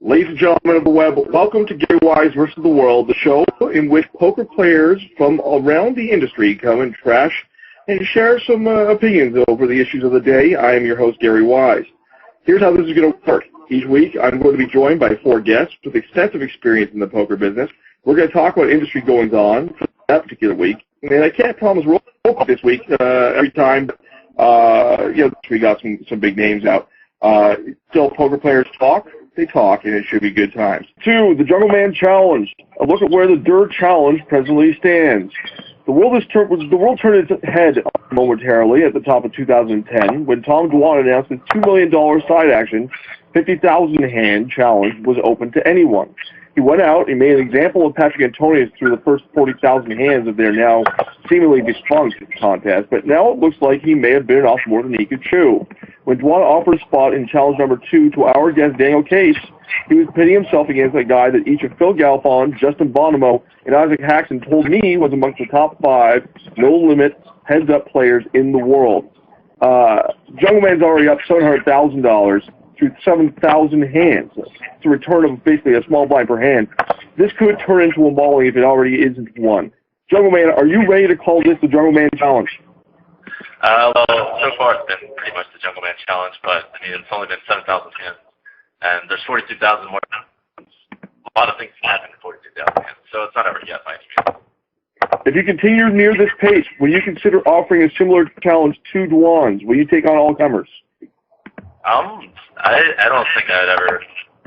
Ladies and gentlemen of the web, welcome to Gary Wise vs. the World, the show in which poker players from around the industry come and trash and share some opinions over the issues of the day. I am your host, Gary Wise. Here's how this is going to work. Each week, I'm going to be joined by 4 guests with extensive experience in the poker business. We're going to talk about industry goings-on for that particular week. And I can't promise roll this week every time. We got some big names out. Still, poker players talk. They talk, and it should be good times. 2, the Jungleman Challenge. A look at where the Dirt Challenge presently stands. The world turned its head momentarily at the top of 2010 when Tom Dwan announced his $2 million side action, 50,000 hand challenge was open to anyone. He went out and made an example of Patrick Antonius through the first 40,000 hands of their now seemingly defunct contest, but now it looks like he may have bitten off more than he could chew. When Dwan offered a spot in challenge number 2 to our guest Daniel Case, he was pitting himself against a guy that each of Phil Galfond, Justin Bonomo, and Isaac Haxton told me was amongst the top 5 no-limit heads-up players in the world. Jungleman's already up $700,000 through 7,000 hands. It's a return of basically a small blind per hand. This could turn into a mauling if it already isn't one. Jungleman, are you ready to call this the Jungleman Challenge? Well, so far it's been pretty much the Jungleman Challenge, but I mean it's only been 7,000 hands, and there's 42,000 more. A lot of things can happen in 42,000 hands, so it's not over yet by any means. If you continue near this pace, will you consider offering a similar challenge to Dwan's? Will you take on all comers? I don't think I'd ever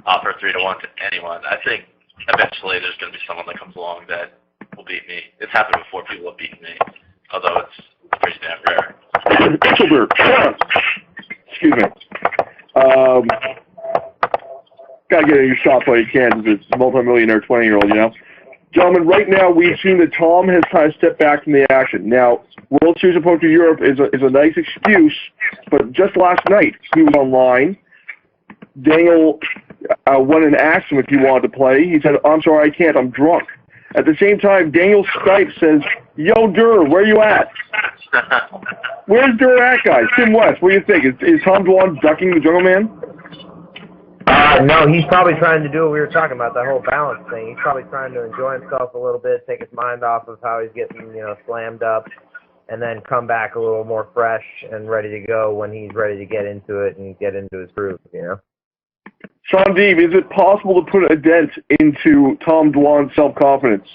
offer 3-1 to anyone. I think eventually there's going to be someone that comes along that will beat me. It's happened before people have beaten me, although it's pretty damn rare. Excuse me. Gotta get in your shot while you can. It's a multi-millionaire 20-year-old, you know. Gentlemen, right now we've seen that Tom has kind of stepped back from the action. Now, World Series of Poker Europe is a nice excuse, but just last night he was online. Daniel went and asked him if he wanted to play. He said, "I'm sorry, I can't. I'm drunk." At the same time, Daniel's Skype says, "Yo, Dur, where you at?" Where's Dur at, guys? Tim West, what do you think? Is Tom Dwan ducking the Jungleman? No, he's probably trying to do what we were talking about, that whole balance thing. He's probably trying to enjoy himself a little bit, take his mind off of how he's getting, slammed up, and then come back a little more fresh and ready to go when he's ready to get into it and get into his groove, Shaun, Deeb, is it possible to put a dent into Tom Dwan's self-confidence?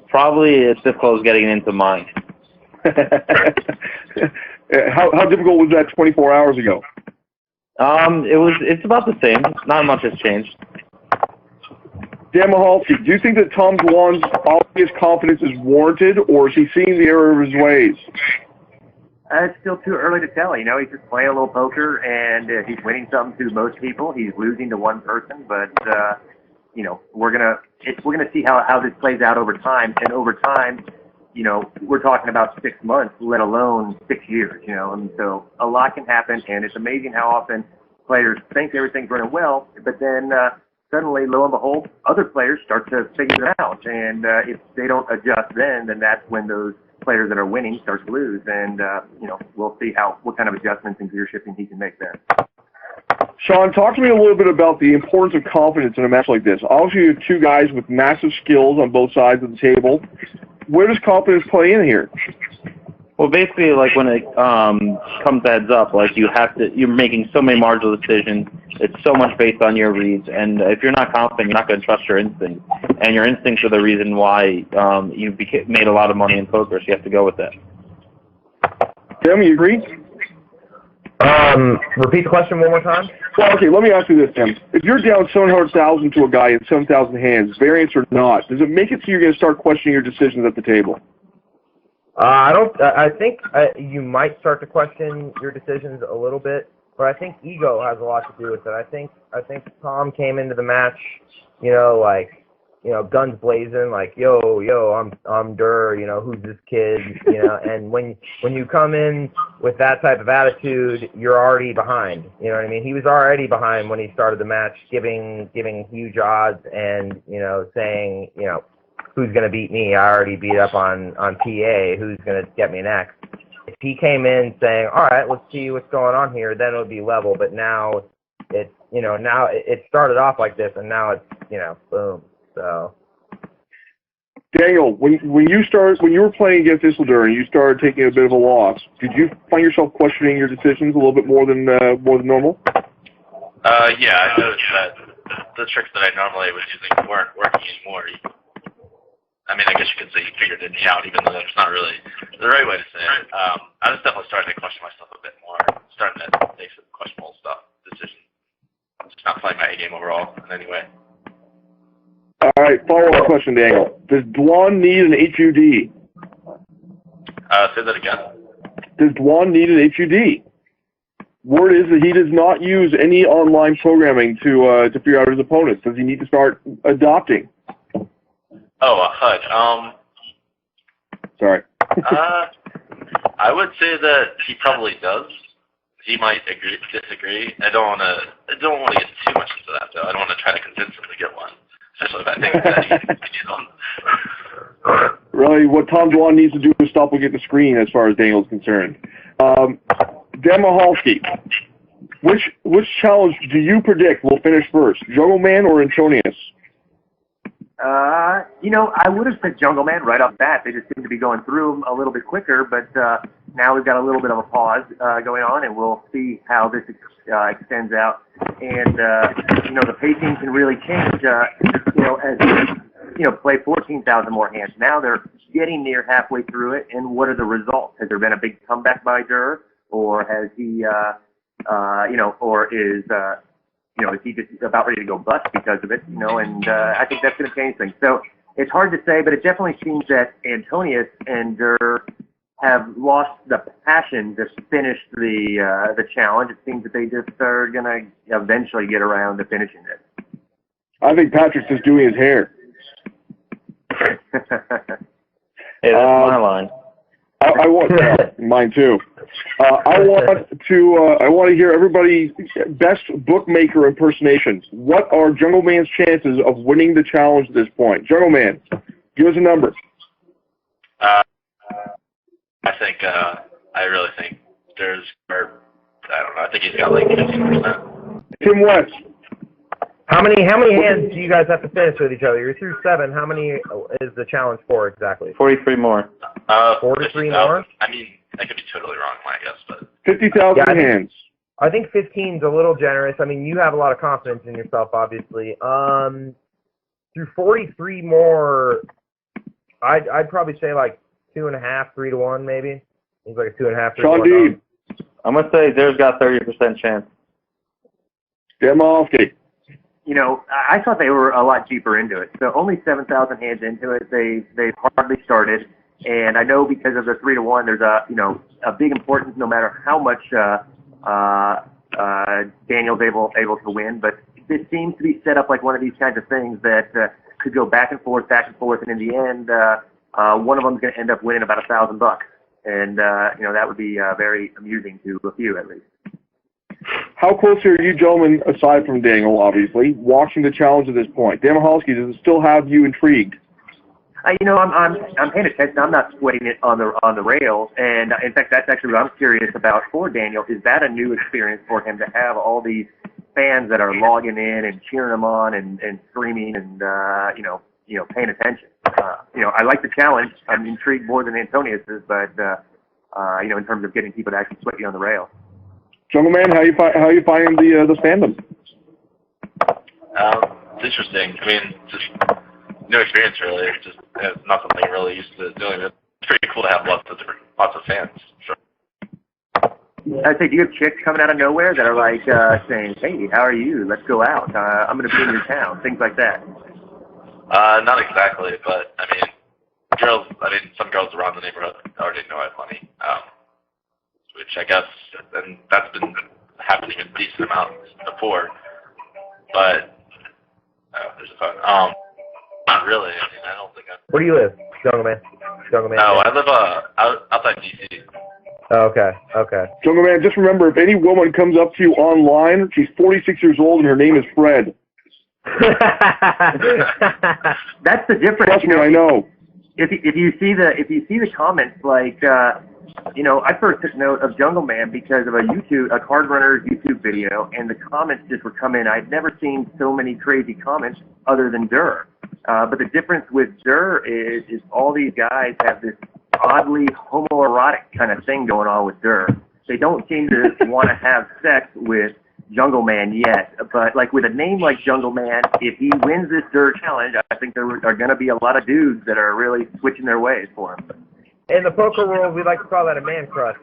Probably as difficult as getting into mine. How difficult was that 24 hours ago? It's about the same. Not much has changed. Dan Michalski, do you think that Tom Dwan's obvious confidence is warranted, or is he seeing the error of his ways? It's still too early to tell. He's just playing a little poker, and he's winning something to most people. He's losing to one person, but we're gonna see how this plays out over time. And over time, we're talking about 6 months, let alone 6 years. And so a lot can happen, and it's amazing how often players think everything's running well, but then suddenly, lo and behold, other players start to figure it out. And if they don't adjust then that's when those players that are winning start to lose. And, we'll see what kind of adjustments and gear shifting he can make there. Shaun, talk to me a little bit about the importance of confidence in a match like this. Obviously, you have 2 guys with massive skills on both sides of the table. Where does confidence play in here? Well, basically, like when it comes heads up, like you're making so many marginal decisions. It's so much based on your reads, and if you're not confident, you're not going to trust your instincts. And your instincts are the reason why you made a lot of money in poker, so you have to go with that. Tim, you agree? Repeat the question one more time. Well, okay, let me ask you this, Tim. If you're down 700,000 to a guy in 7,000 hands, variance or not, does it make it so you're going to start questioning your decisions at the table? I think you might start to question your decisions a little bit, but I think ego has a lot to do with it. I think Tom came into the match, guns blazing, like, yo, I'm Dur, who's this kid, and when you come in with that type of attitude, you're already behind, you know what I mean? He was already behind when he started the match, giving huge odds and, saying, who's going to beat me? I already beat up on PA, who's going to get me next? If he came in saying, all right, let's see what's going on here, then it would be level, but now it's now it started off like this, and now it's, boom. So. Daniel, when you were playing against Isildur and you started taking a bit of a loss, did you find yourself questioning your decisions a little bit more than normal? Yeah, I noticed that the tricks that I normally was using weren't working anymore. I mean, I guess you could say you figured it out, even though that's not really the right way to say it. I was definitely starting to question myself a bit more, starting to make some questionable decisions. Just not playing my A game overall in any way. All right, follow-up question, Daniel. Does Dwan need an HUD? Say that again. Does Dwan need an HUD? Word is that he does not use any online programming to figure out his opponents. Does he need to start adopting? Oh, a HUD. Sorry. I would say that he probably does. He might disagree. I don't want to get too much into that, though. I don't want to try to convince him to get one, especially if I think that he needs one. Really, what Tom Dwan needs to do is stop looking at the screen as far as Daniel's concerned. Michalski, which challenge do you predict will finish first, Jungleman or Antonius? I would have said Jungleman right off the bat. They just seem to be going through them a little bit quicker, but now we've got a little bit of a pause going on, and we'll see how this extends out. And, the pacing can really change, as play 14,000 more hands. Now they're getting near halfway through it, and what are the results? Has there been a big comeback by Durr, or has he, is he just about ready to go bust because of it, and I think that's going to change things. So it's hard to say, but it definitely seems that Antonius and Durr have lost the passion to finish the challenge. It seems that they just are going to eventually get around to finishing it. I think Patrick's just doing his hair. Hey, that's my line. I want mine too. I want to hear everybody's best bookmaker impersonations. What are Jungleman's chances of winning the challenge at this point? Jungleman, give us a number. I really think there's, I don't know. I think he's got like 15%. Tim West. How many hands do you guys have to finish with each other? You're through 7. How many is the challenge for exactly? 43 more. 43 more? I mean, I could be totally wrong, my guess, but 50,000 hands. I think 15 is a little generous. I mean, you have a lot of confidence in yourself, obviously. Through 43 more, I'd probably say like 2.5, 3 to 1, maybe. He's like a 2.5, 3 Shaun to 1. Deeb. I'm gonna say Durr's got 30% chance. Michalski. I thought they were a lot cheaper into it. So only 7,000 hands into it. They've hardly started, and I know because of the 3 to 1, there's a big importance no matter how much Daniel's able to win. But this seems to be set up like one of these kinds of things that could go back and forth, and in the end, one of them's going to end up winning about $1,000, and that would be very amusing to a few at least. How close are you gentlemen, aside from Daniel, obviously, watching the challenge at this point? Dan Michalski, does it still have you intrigued? I'm paying attention. I'm not sweating it on the rails, and in fact, that's actually what I'm curious about for Daniel. Is that a new experience for him to have all these fans that are logging in and cheering him on and screaming and paying attention? I like the challenge. I'm intrigued more than Antonius is, but in terms of getting people to actually sweat you on the rails. Jungleman, how you finding the fandom? It's interesting. I mean, just no experience really. It's just not something I'm really used to doing. It's pretty cool to have lots of fans. Sure. I think you have chicks coming out of nowhere that are like saying, "Hey, how are you? Let's go out. I'm going to be in your town." Things like that. Not exactly, but I mean, some girls around the neighborhood already know I have money. Which I guess, and that's been happening a decent amount before, but there's a phone. Not really. I mean, I don't think Where do you live, Jungleman? No, I live outside DC. Oh, okay. Jungleman, just remember, if any woman comes up to you online, she's 46 years old and her name is Fred. That's the difference. Trust me, I know. If you see the comments, like you know, I first took note of Jungleman because of a card runner's YouTube video, and the comments just were coming. I'd never seen so many crazy comments other than Dur. But the difference with Dur is all these guys have this oddly homoerotic kind of thing going on with Dur. They don't seem to want to have sex with Jungleman yet, but like with a name like Jungleman, if he wins this Dur challenge, I think there are going to be a lot of dudes that are really switching their ways for him. In the poker world, we like to call that a man crush.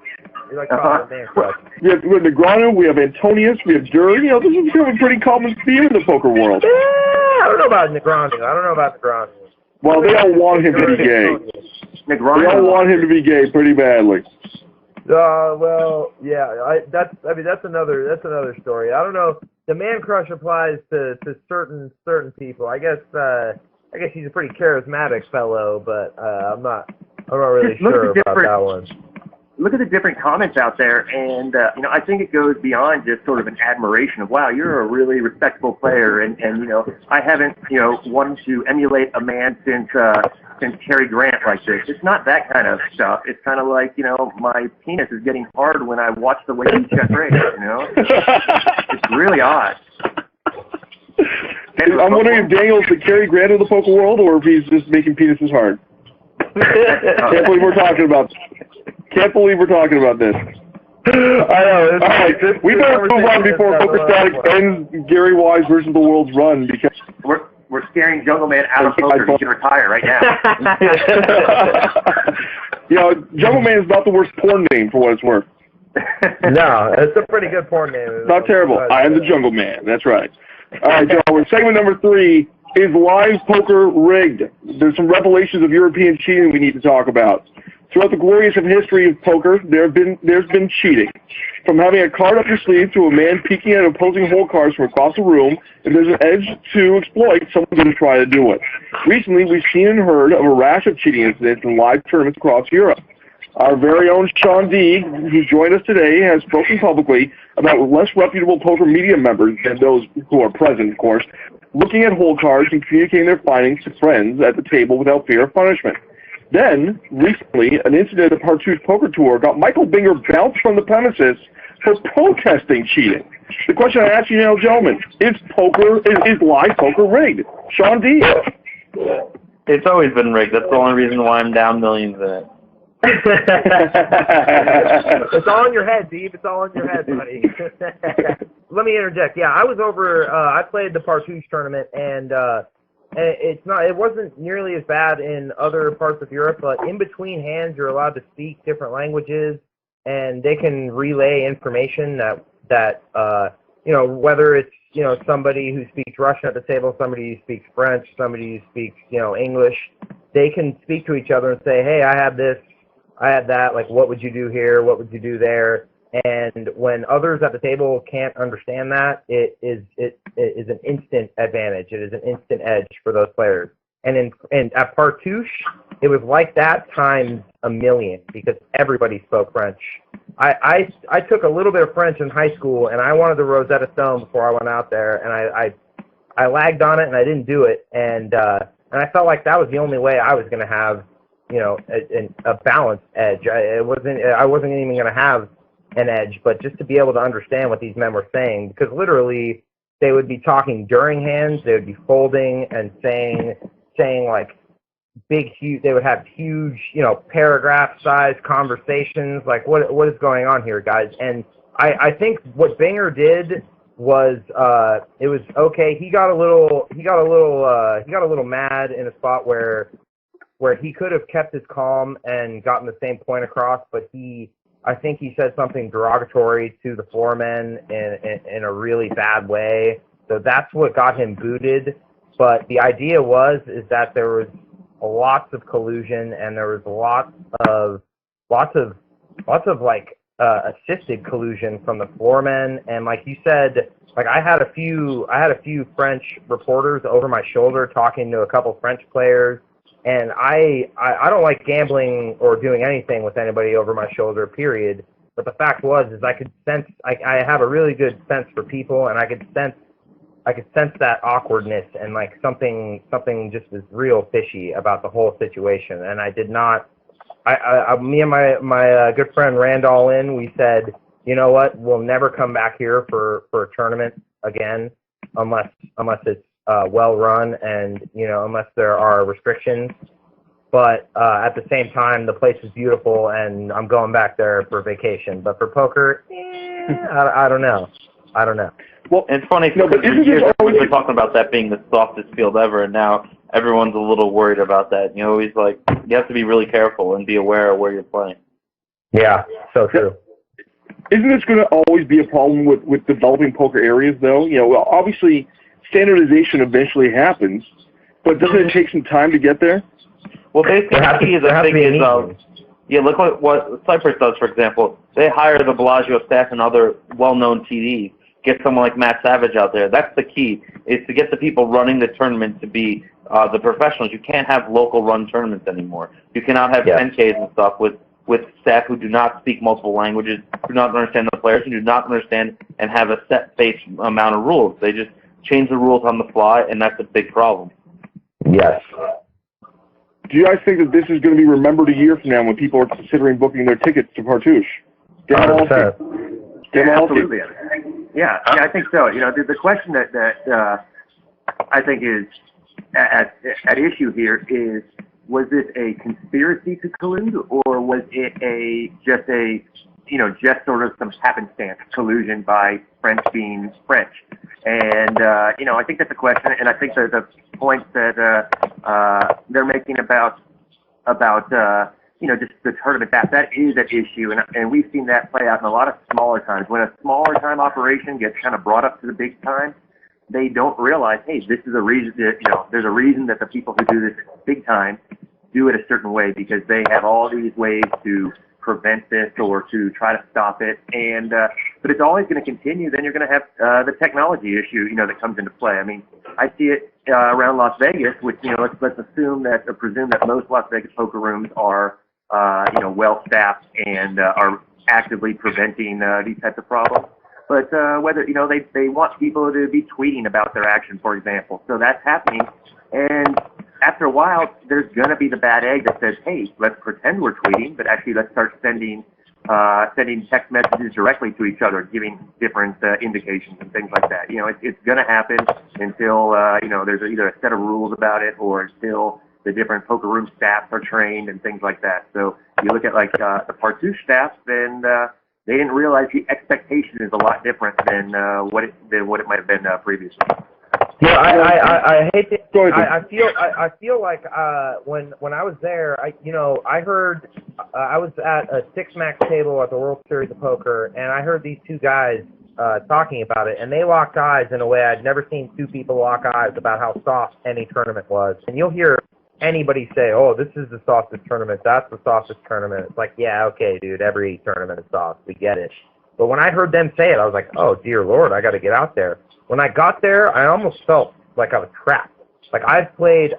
We like to call it a man crush. We have Negrano, we have Antonius, we have Dur. You know, this is kind of a pretty common theme in the poker world. Yeah, I don't know about Negrano. Well, they all want him to be gay. They all want him to be gay pretty badly. Well, yeah, that's another story. I don't know. The man crush applies to certain people. I guess he's a pretty charismatic fellow, but I'm not really sure about that one. Look at the different comments out there, and you know, I think it goes beyond just sort of an admiration of, wow, you're a really respectable player, and you know, I haven't, you know, wanted to emulate a man since Cary Grant like this. It's not that kind of stuff. It's kind of like, you know, my penis is getting hard when I watch the way you check raise, you know? It's really odd. I'm wondering if Daniel's the Cary Grant of the poker world, or if he's just making penises hard. Can't believe we're talking about this. I know. All right, we better move on before Pokerati ends Gary Wise versus the world's run, because we're scaring Jungleman out of poker. He can retire right now. You know, Jungleman is not the worst porn name for what it's worth. No, it's a pretty good porn name. Not terrible. I am the Jungleman. That's right. All right, Joe. Segment number 3 is live poker rigged. There's some revelations of European cheating we need to talk about. Throughout the glorious history of poker, there's been cheating. From having a card up your sleeve to a man peeking at opposing hole cards from across the room, if there's an edge to exploit, someone's going to try to do it. Recently, we've seen and heard of a rash of cheating incidents in live tournaments across Europe. Our very own Shaun, who joined us today, has spoken publicly about less reputable poker media members than those who are present, of course, looking at hole cards and communicating their findings to friends at the table without fear of punishment. Then, recently, an incident at the Partouche Poker Tour got Michael Binger bounced from the premises for protesting cheating. The question I ask you now, gentlemen, is live poker rigged? Shaun D. It's always been rigged. That's the only reason why I'm down millions in it. It's all in your head, Deeb. It's all in your head, buddy. Let me interject. Yeah, I was over. I played the Partouche tournament, and it wasn't nearly as bad in other parts of Europe. But in between hands, you're allowed to speak different languages, and they can relay information that you know, whether it's, you know, somebody who speaks Russian at the table, somebody who speaks French, somebody who speaks, you know, English. They can speak to each other and say, hey, I have this, I had that, like, what would you do here, what would you do there? And when others at the table can't understand that, it is an instant advantage. It is an instant edge for those players. And at Partouche, it was like that times a million, because everybody spoke French. I took a little bit of French in high school, and I wanted the Rosetta Stone before I went out there, and I lagged on it, and I didn't do it, and I felt like that was the only way I was going to have, you know, a balanced edge. I wasn't even going to have an edge, but just to be able to understand what these men were saying, because literally they would be talking during hands, they would be folding and saying like they would have huge, you know, paragraph-sized conversations, like what is going on here, guys? And I think what Binger did was it was okay. He got a little mad in a spot where he could have kept his calm and gotten the same point across, but I think he said something derogatory to the foreman in a really bad way. So that's what got him booted. But the idea is that there was lots of collusion, and there was lots of like assisted collusion from the foreman. And like you said, like I had a few French reporters over my shoulder talking to a couple French players. And I don't like gambling or doing anything with anybody over my shoulder, period. But the fact is I could sense, I have a really good sense for people, and I could sense that awkwardness, and like something just was real fishy about the whole situation. And I me and my good friend Randall we said, you know what, we'll never come back here for a tournament again unless it's well run and unless there are restrictions. But at the same time, the place is beautiful, and I'm going back there for vacation. But for poker, I don't know. Well, it's funny because for years we've been talking about that being the softest field ever, and now everyone's a little worried about that. He's like, you have to be really careful and be aware of where you're playing. Yeah, so true. Isn't this going to always be a problem with developing poker areas, though? Obviously, standardization eventually happens, but doesn't it take some time to get there? Well, basically, the key is look what Cyprus does, for example. They hire the Bellagio staff and other well-known TDs. Get someone like Matt Savage out there. That's the key, is to get the people running the tournament to be the professionals. You can't have local run tournaments anymore. You cannot have 10Ks and stuff with staff who do not speak multiple languages, do not understand the players, and do not understand and have a set base amount of rules. They just change the rules on the fly, and that's a big problem. Yes. Do you guys think that this is going to be remembered a year from now when people are considering booking their tickets to Partouche? Absolutely. Yeah, I think so. The question that I think is at issue here is, was this a conspiracy to collude, or was it just sort of some happenstance collusion by French being French? And I think that's a question, and I think that the points that they're making about just the tournament, that is an issue, and we've seen that play out in a lot of smaller times. When a smaller time operation gets kind of brought up to the big time, they don't realize, hey, this is a reason that, there's a reason that the people who do this big time do it a certain way, because they have all these ways to prevent this or to try to stop it. And but it's always going to continue. Then you're going to have the technology issue, that comes into play. I mean, I see it around Las Vegas, which, let's presume that most Las Vegas poker rooms are well staffed and are actively preventing these types of problems. But whether they want people to be tweeting about their action, for example, so that's happening. And after a while, there's going to be the bad egg that says, hey, let's pretend we're tweeting, but actually let's start sending text messages directly to each other, giving different indications and things like that. It's going to happen until there's either a set of rules about it, or until the different poker room staffs are trained and things like that. So you look at the Partouche staff, then they didn't realize the expectation is a lot different than what it might have been previously. Yeah, I hate it. I feel like when I was there, I heard I was at a 6-max table at the World Series of Poker, and I heard these two guys talking about it, and they locked eyes in a way I'd never seen two people lock eyes about how soft any tournament was. And you'll hear anybody say, oh, this is the softest tournament, that's the softest tournament. It's like, yeah, okay, dude, every tournament is soft, we get it. But when I heard them say it, I was like, oh, dear Lord, I got to get out there. When I got there, I almost felt like I was trapped. Like I've played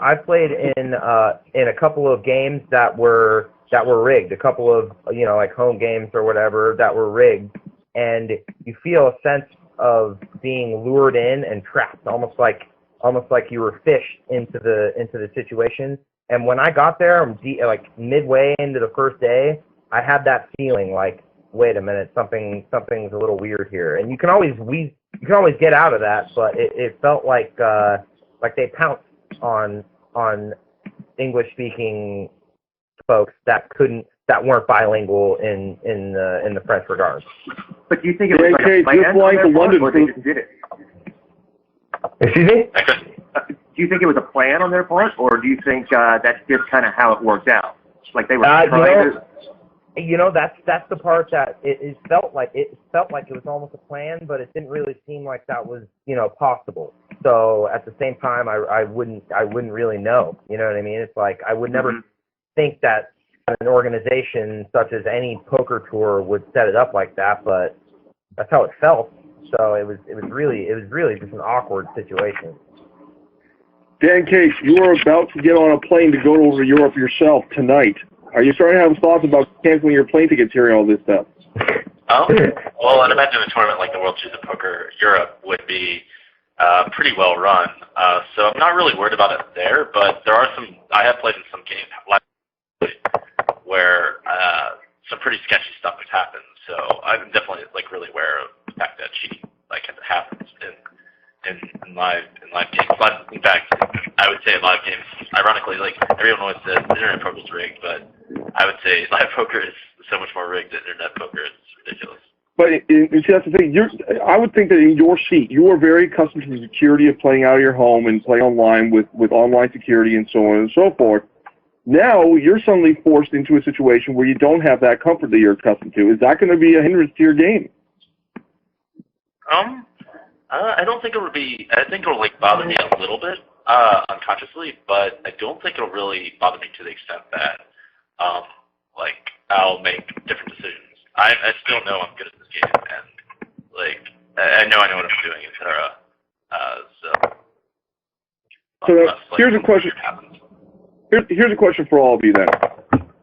in a couple of games that were rigged, a couple of like home games or whatever that were rigged, and you feel a sense of being lured in and trapped, almost like you were fished into the situation. And when I got there, like midway into the first day, I had that feeling like, wait a minute, something's a little weird here. And you can always get out of that, but it felt like they pounced on English-speaking folks that weren't bilingual in the French regards. But do you think it was like a plan on their part, or they just did it? Excuse me? Do you think it was a plan on their part, or do you think that's just kind of how it worked out? Like they were trying to... That's the part that it felt like it was almost a plan, but it didn't really seem like that was possible. So at the same time, I wouldn't really know. You know what I mean? It's like I would never think that an organization such as any poker tour would set it up like that, but that's how it felt. So it was really just an awkward situation. Dan Case, you are about to get on a plane to go over to Europe yourself tonight. Are you starting to have thoughts about canceling your plane tickets here and all this stuff? Well, I'd imagine a tournament like the World Series of Poker Europe would be pretty well run. So I'm not really worried about it there, but there are I have played in some games where some pretty sketchy stuff has happened. So I'm definitely like really aware of the fact that cheating like happens in live games. But in fact, I would say live games, ironically, like everyone always says internet poker is rigged, but I would say live poker is so much more rigged than internet poker. It's ridiculous. But you see, that's the thing. I would think that in your seat, you are very accustomed to the security of playing out of your home and playing online with online security and so on and so forth. Now you're suddenly forced into a situation where you don't have that comfort that you're accustomed to. Is that going to be a hindrance to your game? I don't think it would be. I think it'll like bother me a little bit unconsciously, but I don't think it'll really bother me to the extent that like I'll make different decisions. I still know I'm good at this game, and like I know what I'm doing, etc. So here's a question. Here's a question for all of you then.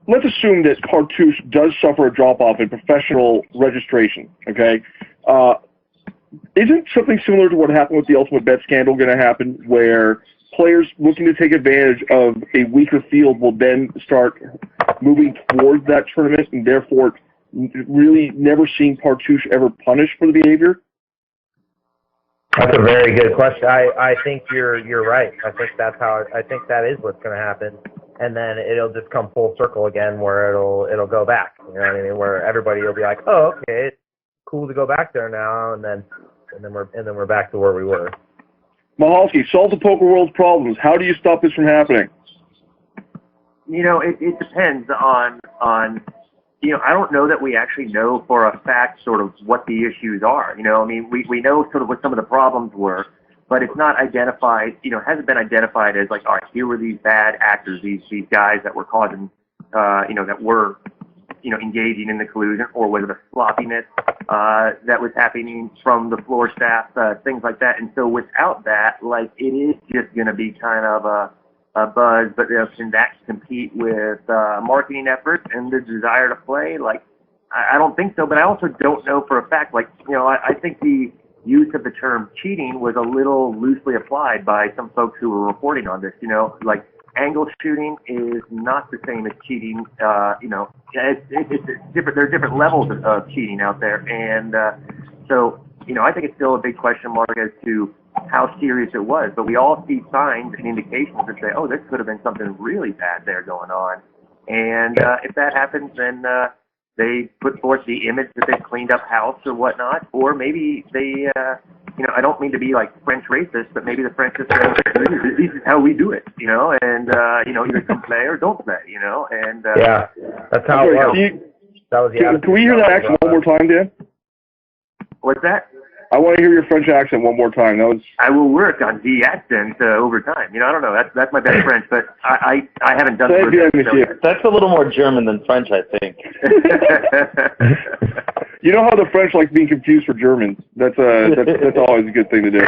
Let's assume that Cartouche does suffer a drop-off in professional registration, okay? Isn't something similar to what happened with the Ultimate Bet scandal going to happen, where players looking to take advantage of a weaker field will then start moving towards that tournament and therefore really never seeing Cartouche ever punished for the behavior? That's a very good question. I think you're right. I think that is what's going to happen, and then it'll just come full circle again, where it'll go back. You know what I mean? Where everybody will be like, oh, okay, it's cool to go back there now, and then we're back to where we were. Michalski, solve the poker world's problems. How do you stop this from happening? You know, it depends on. You know, I don't know that we actually know for a fact sort of what the issues are. You know, I mean, we know sort of what some of the problems were, but it's not identified, you know, hasn't been identified as like, all right, here were these bad actors, these guys that were causing, you know, that were, you know, engaging in the collusion, or was it a sloppiness that was happening from the floor staff, things like that. And so without that, like, it is just going to be kind of a buzz, but can that compete with marketing efforts and the desire to play? Like, I don't think so, but I also don't know for a fact. Like, you know, I think the use of the term cheating was a little loosely applied by some folks who were reporting on this. You know, like, angle shooting is not the same as cheating. You know, it's different. There are different levels of cheating out there, and so, you know, I think it's still a big question mark as to how serious it was, but we all see signs and indications that say, oh, this could have been something really bad there going on. And if that happens, then they put forth the image that they've cleaned up house or whatnot, or maybe they, you know, I don't mean to be like French racist, but maybe the French just say, this is how we do it, you know, and, you know, either come play or don't play, you know, and... yeah, that's how it was. That was the can we hear that accent one more time, Dan? What's that? I want to hear your French accent one more time. That was. I will work on the accent over time. You know, I don't know. That's my best French, but I haven't done it. That's a little more German than French, I think. You know how the French like being confused for Germans. That's always a good thing to do.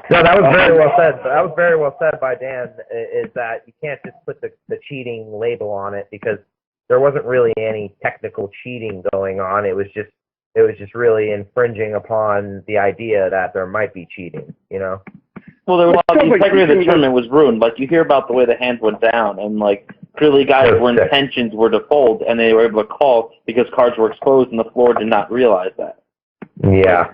No, that was very well said. That was very well said by Dan. Is that you can't just put the cheating label on it, because there wasn't really any technical cheating going on. It was just really infringing upon the idea that there might be cheating, you know? Well, the integrity of the tournament was ruined. Like, you hear about the way the hands went down, and, like, clearly guys' intentions were to fold, and they were able to call because cards were exposed, and the floor did not realize that. Yeah.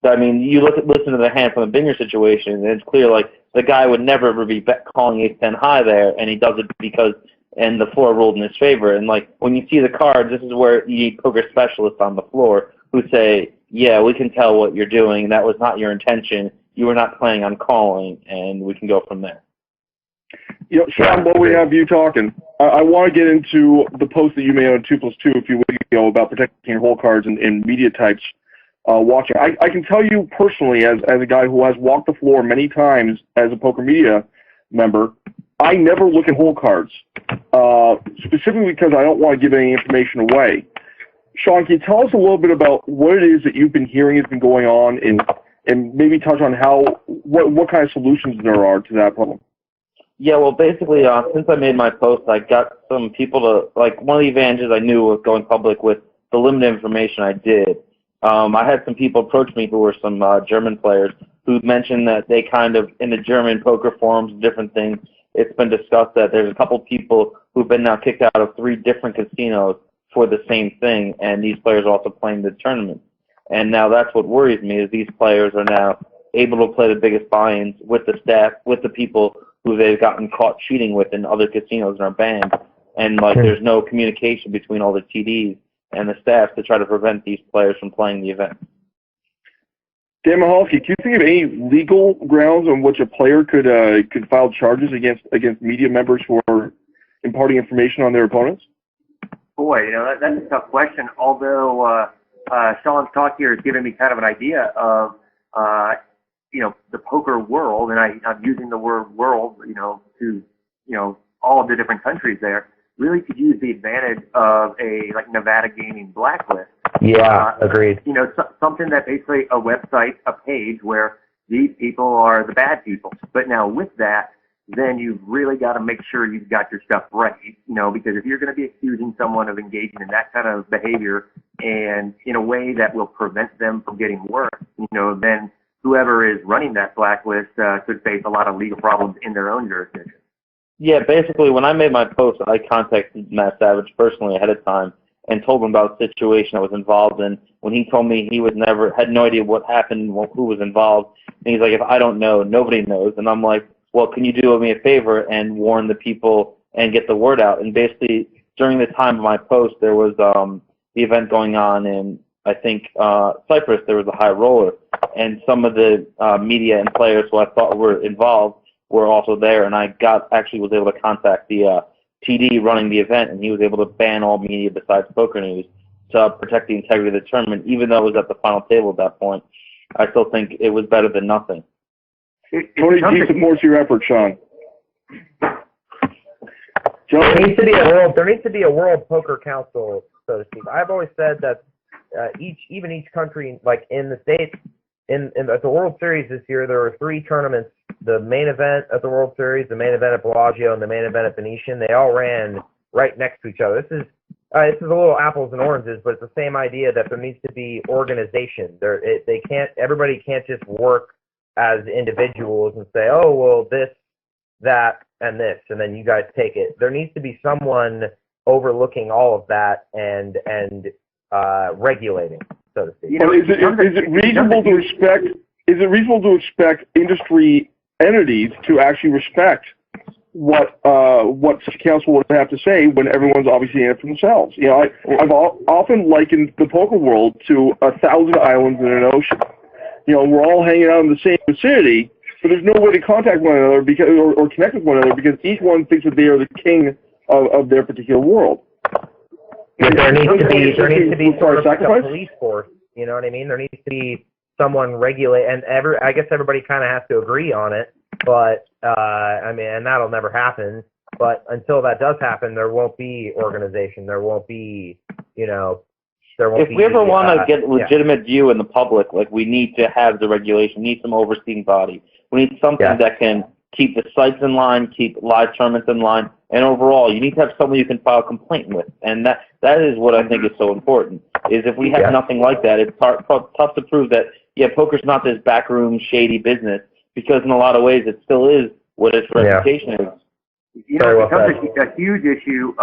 So, I mean, listen to the hand from the Binger situation, and it's clear, like, the guy would never ever be calling ace-10 high there, and he does it because... and the floor ruled in his favor. And, like, when you see the cards, this is where you need poker specialists on the floor who say, yeah, we can tell what you're doing. That was not your intention. You were not planning on calling, and we can go from there. You know, Shaun, while we have you talking, I want to get into the post that you made on 2+2 a few weeks ago about protecting your hole cards and media types watching. I can tell you personally, as a guy who has walked the floor many times as a poker media member, I never look at hole cards, specifically because I don't want to give any information away. Shaun, can you tell us a little bit about what it is that you've been hearing has been going on, and maybe touch on what kind of solutions there are to that problem? Yeah, well, basically, since I made my post, I got some people to, like, one of the advantages I knew of going public with the limited information I did. I had some people approach me who were some German players who mentioned that they kind of, in the German poker forums, different things, it's been discussed that there's a couple people who've been now kicked out of 3 different casinos for the same thing, and these players are also playing the tournament. And now that's what worries me, is these players are now able to play the biggest buy-ins with the staff, with the people who they've gotten caught cheating with in other casinos and are banned. And, like, there's no communication between all the TDs and the staff to try to prevent these players from playing the event. Dan Michalski, can you think of any legal grounds on which a player could file charges against media members for imparting information on their opponents? Boy, that's a tough question. Although Shaun's talk here has given me kind of an idea of the poker world, and I'm using the word world, to all of the different countries there, really could use the advantage of a Nevada gaming blacklist. Yeah, agreed. Something that basically a website, a page where these people are the bad people. But now with that, then you've really got to make sure you've got your stuff right, because if you're going to be accusing someone of engaging in that kind of behavior and in a way that will prevent them from getting work, then whoever is running that blacklist could face a lot of legal problems in their own jurisdiction. Yeah, basically, when I made my post, I contacted Matt Savage personally ahead of time and told him about the situation I was involved in. When he told me he had no idea what happened, who was involved, and he's like, if I don't know, nobody knows. And I'm like, well, can you do me a favor and warn the people and get the word out? And basically, during the time of my post, there was the event going on in, I think, Cyprus. There was a high roller, and some of the media and players who I thought were involved were also there, and I actually was able to contact the TD running the event, and he was able to ban all media besides Poker News to protect the integrity of the tournament. Even though it was at the final table at that point, I still think it was better than nothing. Tony G supports your effort, Shaun. There needs to be a world poker council, so to speak. I've always said that each country, like in the States, at the World Series this year, there were 3 tournaments. The main event at the World Series, the main event at Bellagio, and the main event at Venetian. They all ran right next to each other. This is a little apples and oranges, but it's the same idea that there needs to be organization. Everybody can't just work as individuals and say, oh, well, this, that, and this, and then you guys take it. There needs to be someone overlooking all of that and regulating, so to speak. Is it reasonable to expect industry entities to actually respect what such council would have to say when everyone's obviously in it for themselves? I've often likened the poker world to 1,000 islands in an ocean. We're all hanging out in the same vicinity, but there's no way to contact one another or connect with one another because each one thinks that they are the king of their particular world. There needs to be sort of like a police force. You know what I mean? There needs to be someone regulate, and I guess everybody kind of has to agree on it. But and that'll never happen. But until that does happen, there won't be organization. There won't be, If we ever want to get legitimate view in the public, we need to have the regulation. We need some overseeing body. We need something that can keep the sites in line, keep live tournaments in line, and overall, you need to have someone you can file a complaint with. And that is what I think is so important, is if we have nothing like that, it's tough to prove that, poker's not this backroom, shady business, because in a lot of ways it still is what its reputation is. It becomes a huge issue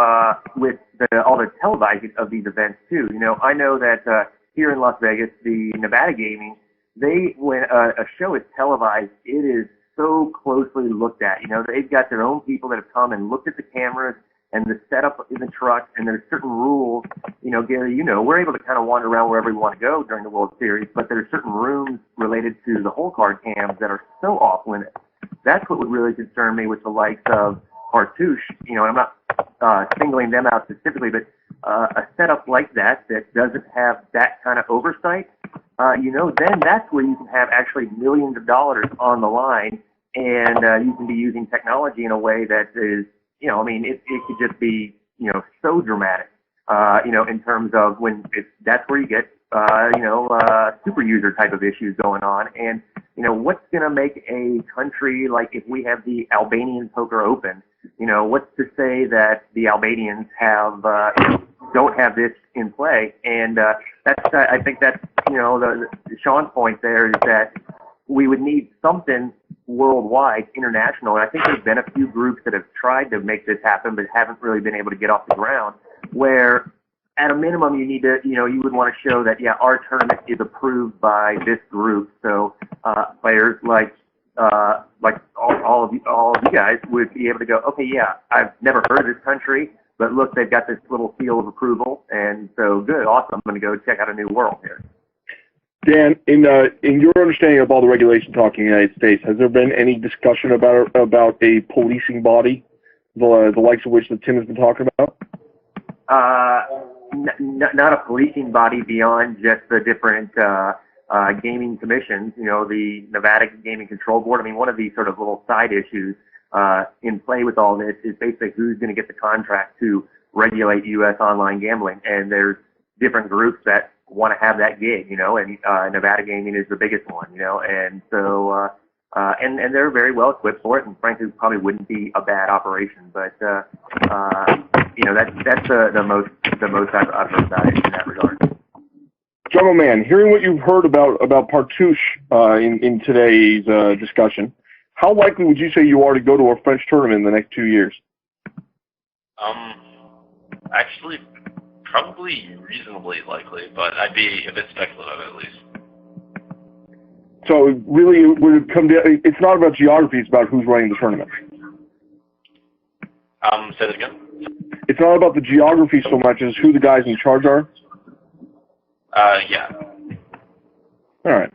with all the televising of these events, too. I know that here in Las Vegas, the Nevada Gaming, when a show is televised, it is so closely looked at. They've got their own people that have come and looked at the cameras and the setup in the truck, and there's certain rules. Gary, we're able to kind of wander around wherever we want to go during the World Series, but there are certain rooms related to the whole card cams that are so off limits. That's what would really concern me with the likes of Cartouche. I'm not singling them out specifically, but a setup like that doesn't have that kind of oversight, then that's where you can have actually millions of dollars on the line, and you can be using technology in a way that is, it could just be, so dramatic, in terms of that's where you get, super user type of issues going on. And, what's going to make a country, like if we have the Albanian Poker Open, what's to say that the Albanians don't have this in play? And I think that's, the Shaun's point there is that, we would need something worldwide, international. And I think there's been a few groups that have tried to make this happen, but haven't really been able to get off the ground. Where at a minimum, you need to, you would want to show that, yeah, our tournament is approved by this group. So players like all of you guys would be able to go, okay, yeah, I've never heard of this country, but look, they've got this little seal of approval, and so good, awesome. I'm going to go check out a new world here. Dan, in your understanding of all the regulation talk in the United States, has there been any discussion about a policing body, the likes of which that Tim has been talking about? Not a policing body beyond just the different gaming commissions. The Nevada Gaming Control Board. I mean, one of these sort of little side issues in play with all this is basically who's going to get the contract to regulate U.S. online gambling, and there's different groups that want to have that gig, and Nevada Gaming is the biggest one, and so and they're very well equipped for it, and frankly probably wouldn't be a bad operation, but that's the most I've heard about it in that regard. Jungleman, hearing what you've heard about Partouche in today's discussion, how likely would you say you are to go to a French tournament in the next 2 years? Actually, probably reasonably likely, but I'd be a bit speculative at least. So really, it would come down. It's not about geography; it's about who's running the tournament. Say that again. It's not about the geography so much as who the guys in charge are. Yeah. All right.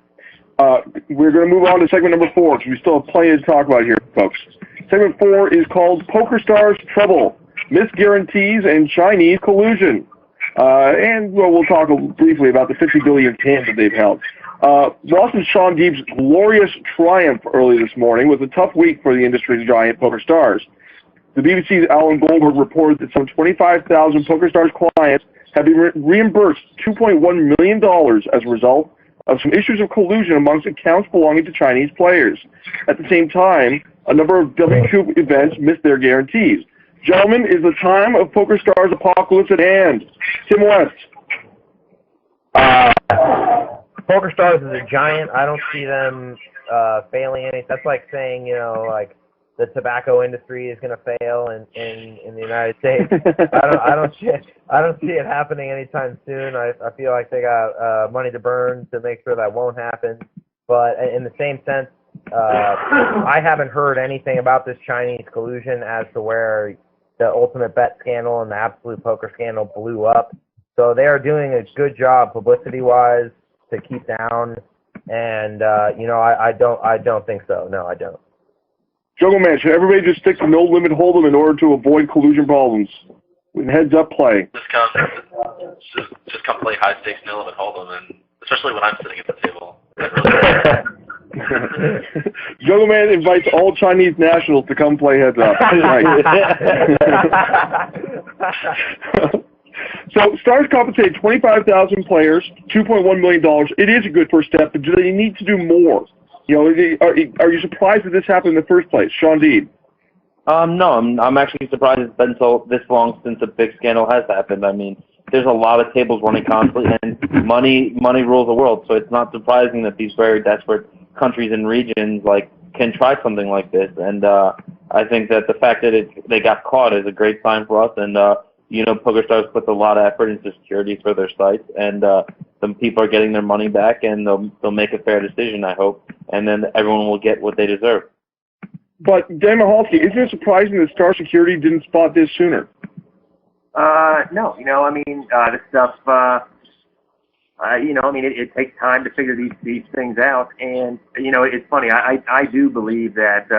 We're going to move on to segment number 4 because we still have plenty to talk about here, folks. Segment 4 is called PokerStars Trouble, Missed Guarantees, and Chinese Collusion. And we'll talk briefly about the 50 billion cans that they've held. Ross and Shaun Deeb's glorious triumph early this morning was a tough week for the industry's giant PokerStars. The BBC's Alan Goldberg reported that some 25,000 PokerStars clients have been reimbursed $2.1 million as a result of some issues of collusion amongst accounts belonging to Chinese players. At the same time, a number of WQ events missed their guarantees. Gentlemen, is the time of PokerStars apocalypse at hand? Tim West. PokerStars is a giant. I don't see them failing any. That's like saying, like the tobacco industry is going to fail in the United States. I don't see it happening anytime soon. I feel like they got money to burn to make sure that won't happen. But in the same sense, I haven't heard anything about this Chinese collusion as to where the Ultimate Bet scandal and the Absolute Poker scandal blew up. So they are doing a good job publicity-wise to keep down. And I don't think so. No, I don't. Jungleman, should everybody just stick to no limit hold'em in order to avoid collusion problems? With heads up play. Just come play high stakes no limit hold'em, and especially when I'm sitting at the table. Jungleman invites all Chinese nationals to come play heads up. So Stars compensated 25,000 players, $2.1 million. It is a good first step, but do they need to do more? Are you surprised that this happened in the first place? Shaun Deeb. No, I'm actually surprised it's been this long since a big scandal has happened. I mean, there's a lot of tables running constantly, and money rules the world. So it's not surprising that these very desperate countries and regions can try something like this. And I think that the fact that they got caught is a great sign for us. And PokerStars puts a lot of effort into security for their sites, and some people are getting their money back, and they'll make a fair decision, I hope, and then everyone will get what they deserve. But Dan Michalski, isn't it surprising that Star Security didn't spot this sooner? No, this stuff, it takes time to figure these things out, and it's funny. I do believe that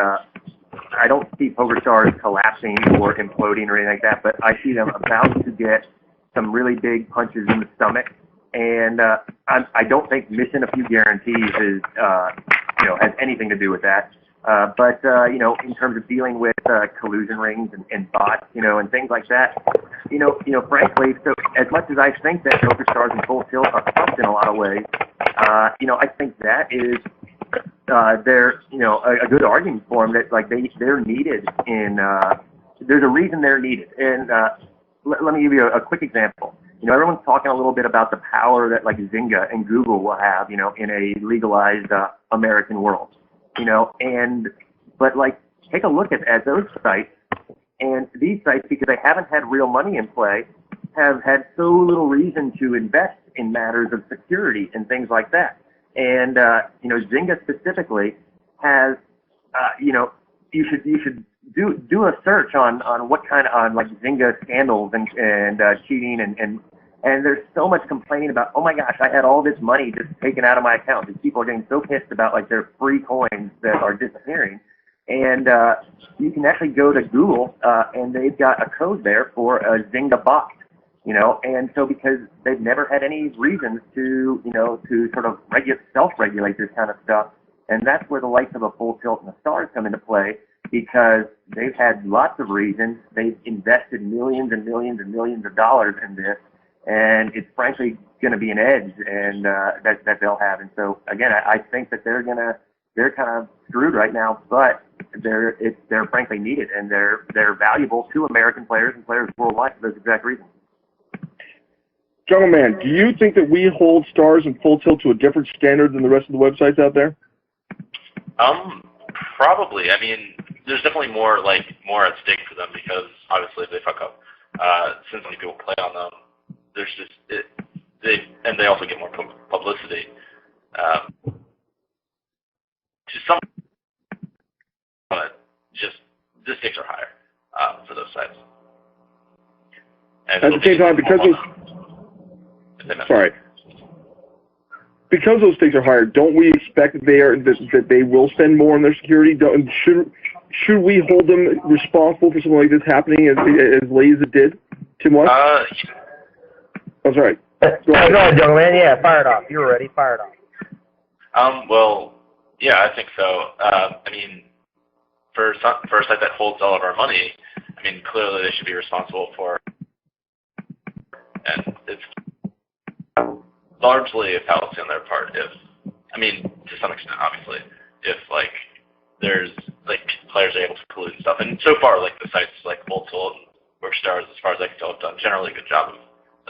I don't see PokerStars collapsing or imploding or anything like that, but I see them about to get some really big punches in the stomach, and I don't think missing a few guarantees is has anything to do with that. But in terms of dealing with collusion rings and bots, and things like that, frankly, so as much as I think that PokerStars and Full Tilt are fucked in a lot of ways, I think that is they're a good argument for them that they're needed in. There's a reason they're needed, and let me give you a quick example. everyone's talking a little bit about the power that like Zynga and Google will have, in a legalized American world, but like take a look at those sites, and these sites, because they haven't had real money in play, have had so little reason to invest in matters of security and things like that. And Zynga specifically has, you should do a search on what on like Zynga scandals and cheating and there's so much complaining about, oh my gosh, I had all this money just taken out of my account. These people are getting so pissed about like their free coins that are disappearing. And you can actually go to Google and they've got a code there for a Zynga bot, and so because they've never had any reasons to sort of self-regulate this kind of stuff, and that's where the likes of a Full Tilt and the Stars come into play, because they've had lots of reasons. They've invested millions and millions and millions of dollars in this, and it's frankly going to be an edge and that they'll have. And so again, I think that they're kind of screwed right now, but they're frankly needed, and they're valuable to American players and players worldwide for those exact reasons. Jungleman, do you think that we hold Stars and Full Tilt to a different standard than the rest of the websites out there? Probably. I mean, there's definitely more at stake for them, because obviously if they fuck up, since many people play on them, there's just they also get more publicity. To some, just the stakes are higher for those sites. And at the same time, because those stakes are higher, don't we expect that they will spend more on their security? Should we hold them responsible for something like this happening as late as it did? Tim, what? I'm sorry. Go ahead, Jungleman. Yeah, fire it off. You're ready. Fire it off. Well, yeah, I think so. I mean, for a site that holds all of our money, I mean, clearly they should be responsible for, and it's largely a fallacy on their part. To some extent, obviously, if there's players are able to collude and stuff, and so far the sites like Full Tilt and Stars, as far as I can tell, have done generally a good job of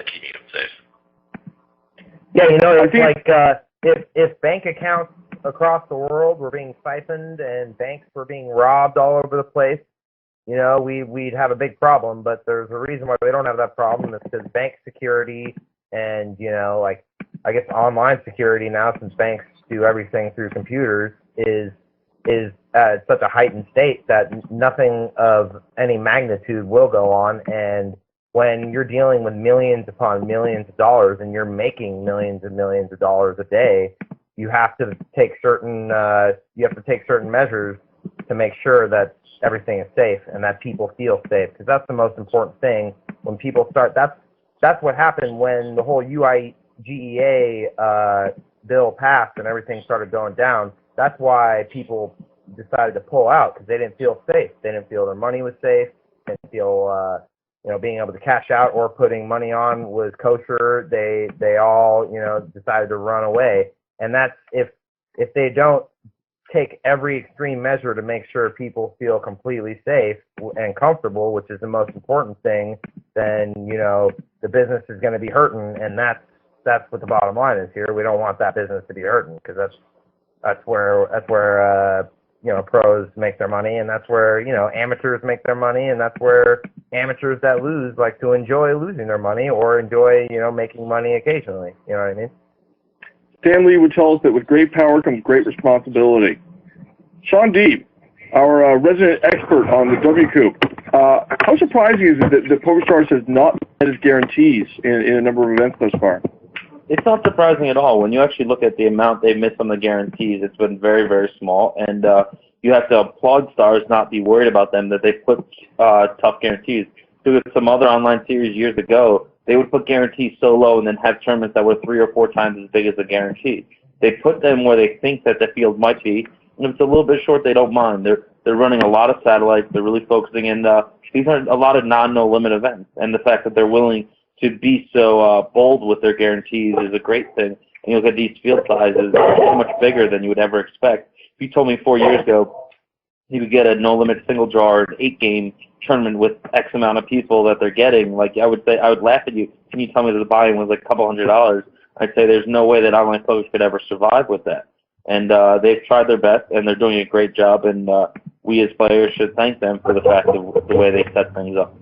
keeping them safe. Yeah, it's if bank accounts across the world were being siphoned and banks were being robbed all over the place, we'd have a big problem. But there's a reason why we don't have that problem. It's because bank security and I guess online security now, since banks do everything through computers, is at such a heightened state that nothing of any magnitude will go on. And when you're dealing with millions upon millions of dollars and you're making millions and millions of dollars a day, you have to take certain measures to make sure that everything is safe and that people feel safe, because that's the most important thing. When people start, that's what happened when the whole UIGEA bill passed and everything started going down. That's why people decided to pull out, because they didn't feel safe. They didn't feel their money was safe. They didn't feel being able to cash out or putting money on was kosher. They all decided to run away. And that's if they don't take every extreme measure to make sure people feel completely safe and comfortable, which is the most important thing, then the business is going to be hurting, and that's what the bottom line is here. We don't want that business to be hurting, because that's where pros make their money, and that's where amateurs make their money, and that's where amateurs that lose like to enjoy losing their money or enjoy making money occasionally. You know what I mean? Stan Lee would tell us that with great power comes great responsibility. Shaun Deeb, our resident expert on the WCOOP, how surprising is it that PokerStars has not met its guarantees in a number of events thus far? It's not surprising at all. When you actually look at the amount they've missed on the guarantees, it's been very, very small. And you have to applaud Stars, not be worried about them, that they put tough guarantees. Because with some other online series years ago, they would put guarantees so low and then have tournaments that were 3 or 4 times as big as the guarantee. They put them where they think that the field might be, and if it's a little bit short, they don't mind. They're running a lot of satellites. They're really focusing, and these are a lot of non-no-limit events. And the fact that they're willing to be so bold with their guarantees is a great thing. And you look at these field sizes, so much bigger than you would ever expect. If you told me 4 years ago he would get a no-limit single draw or an 8-game tournament with X amount of people that they're getting. Like, I would laugh at you. Can you tell me that the buy-in was like a couple $100? I'd say there's no way that online poker could ever survive with that. And they've tried their best, and they're doing a great job, and we as players should thank them for the fact of the way they set things up.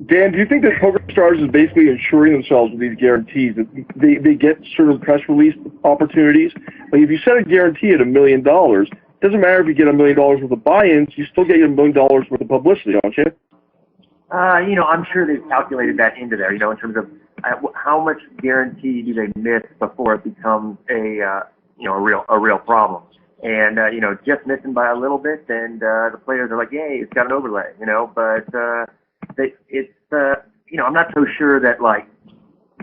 Dan, do you think that PokerStars is basically insuring themselves with these guarantees? That they get certain press release opportunities? Like, if you set a guarantee at $1 million, it doesn't matter if you get $1 million worth of buy-ins, you still get $1 million worth of publicity, don't you? I'm sure they've calculated that into there, in terms of how much guarantee do they miss before it becomes a real problem. And, just missing by a little bit, and the players are like, yay, it's got an overlay, but I'm not so sure that, like,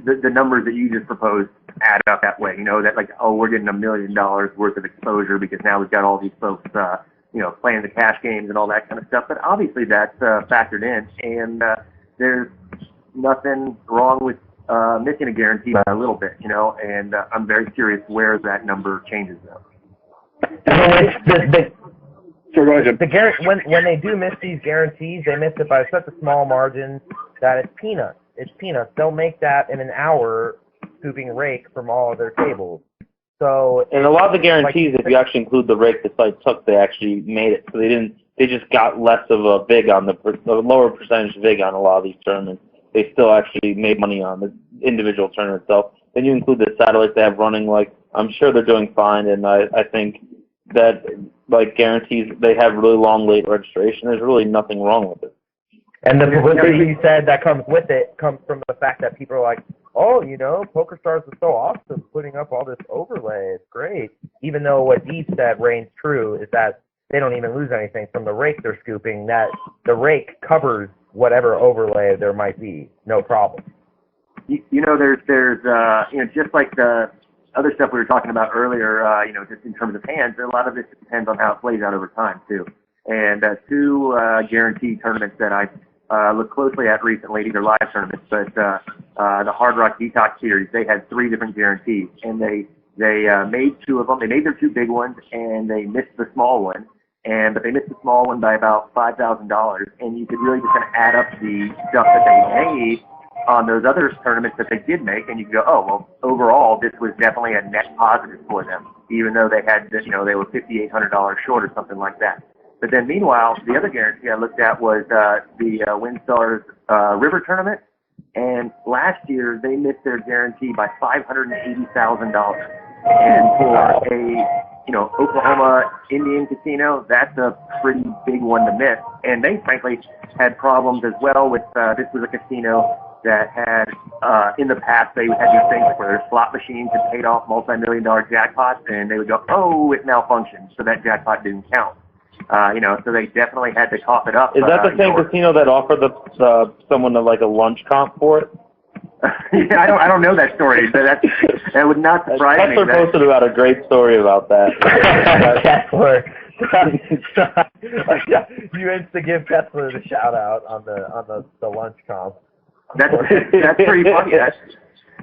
the numbers that you just proposed add up that way, that, like, oh, we're getting $1 million worth of exposure because now we've got all these folks, playing the cash games and all that kind of stuff. But obviously that's factored in, and there's nothing wrong with missing a guarantee by a little bit, and I'm very curious where that number changes, though. When they do miss these guarantees, they miss it by such a small margin that it's peanuts. It's peanuts. They'll make that in an hour scooping rake from all of their tables. So, and a lot of the guarantees, if you actually include the rake the site took, they actually made it. So they just got less of a vig on the lower percentage vig on a lot of these tournaments. They still actually made money on the individual tournament itself. Then you include the satellites they have running, like, I'm sure they're doing fine, and I think that, like, guarantees, they have really long late registration. There's really nothing wrong with it. And the publicity you said that comes with it comes from the fact that people are like, oh, PokerStars is so awesome putting up all this overlay. It's great. Even though what Deeb said reigns true is that they don't even lose anything from the rake they're scooping, that the rake covers whatever overlay there might be. No problem. There's just like the other stuff we were talking about earlier, just in terms of hands, a lot of this depends on how it plays out over time, too. And two guaranteed tournaments that I looked closely at recently, these are live tournaments, but the Hard Rock Detox Series, they had 3 different guarantees, and they made 2 of them. They made their 2 big ones, and they missed the small one, but they missed the small one by about $5,000, and you could really just kind of add up the stuff that they made on those other tournaments that they did make, and you could go, oh, well, overall, this was definitely a net positive for them, even though they had, they were $5,800 short or something like that. But then meanwhile, the other guarantee I looked at was the WinStars River Tournament, and last year they missed their guarantee by $580,000. And for a Oklahoma Indian casino, that's a pretty big one to miss. And they frankly had problems as well with this was a casino that had in the past they had these things where their slot machines had paid off multi-million-dollar jackpots, and they would go, oh, it malfunctioned, so that jackpot didn't count. So they definitely had to cough it up. Is that the same casino that offered someone like a lunch comp for it? Yeah, I don't know that story, but that would not surprise me. Kessler posted about a great story about that. Kessler. You insta give Kessler the shout out on the lunch comp. That's pretty funny.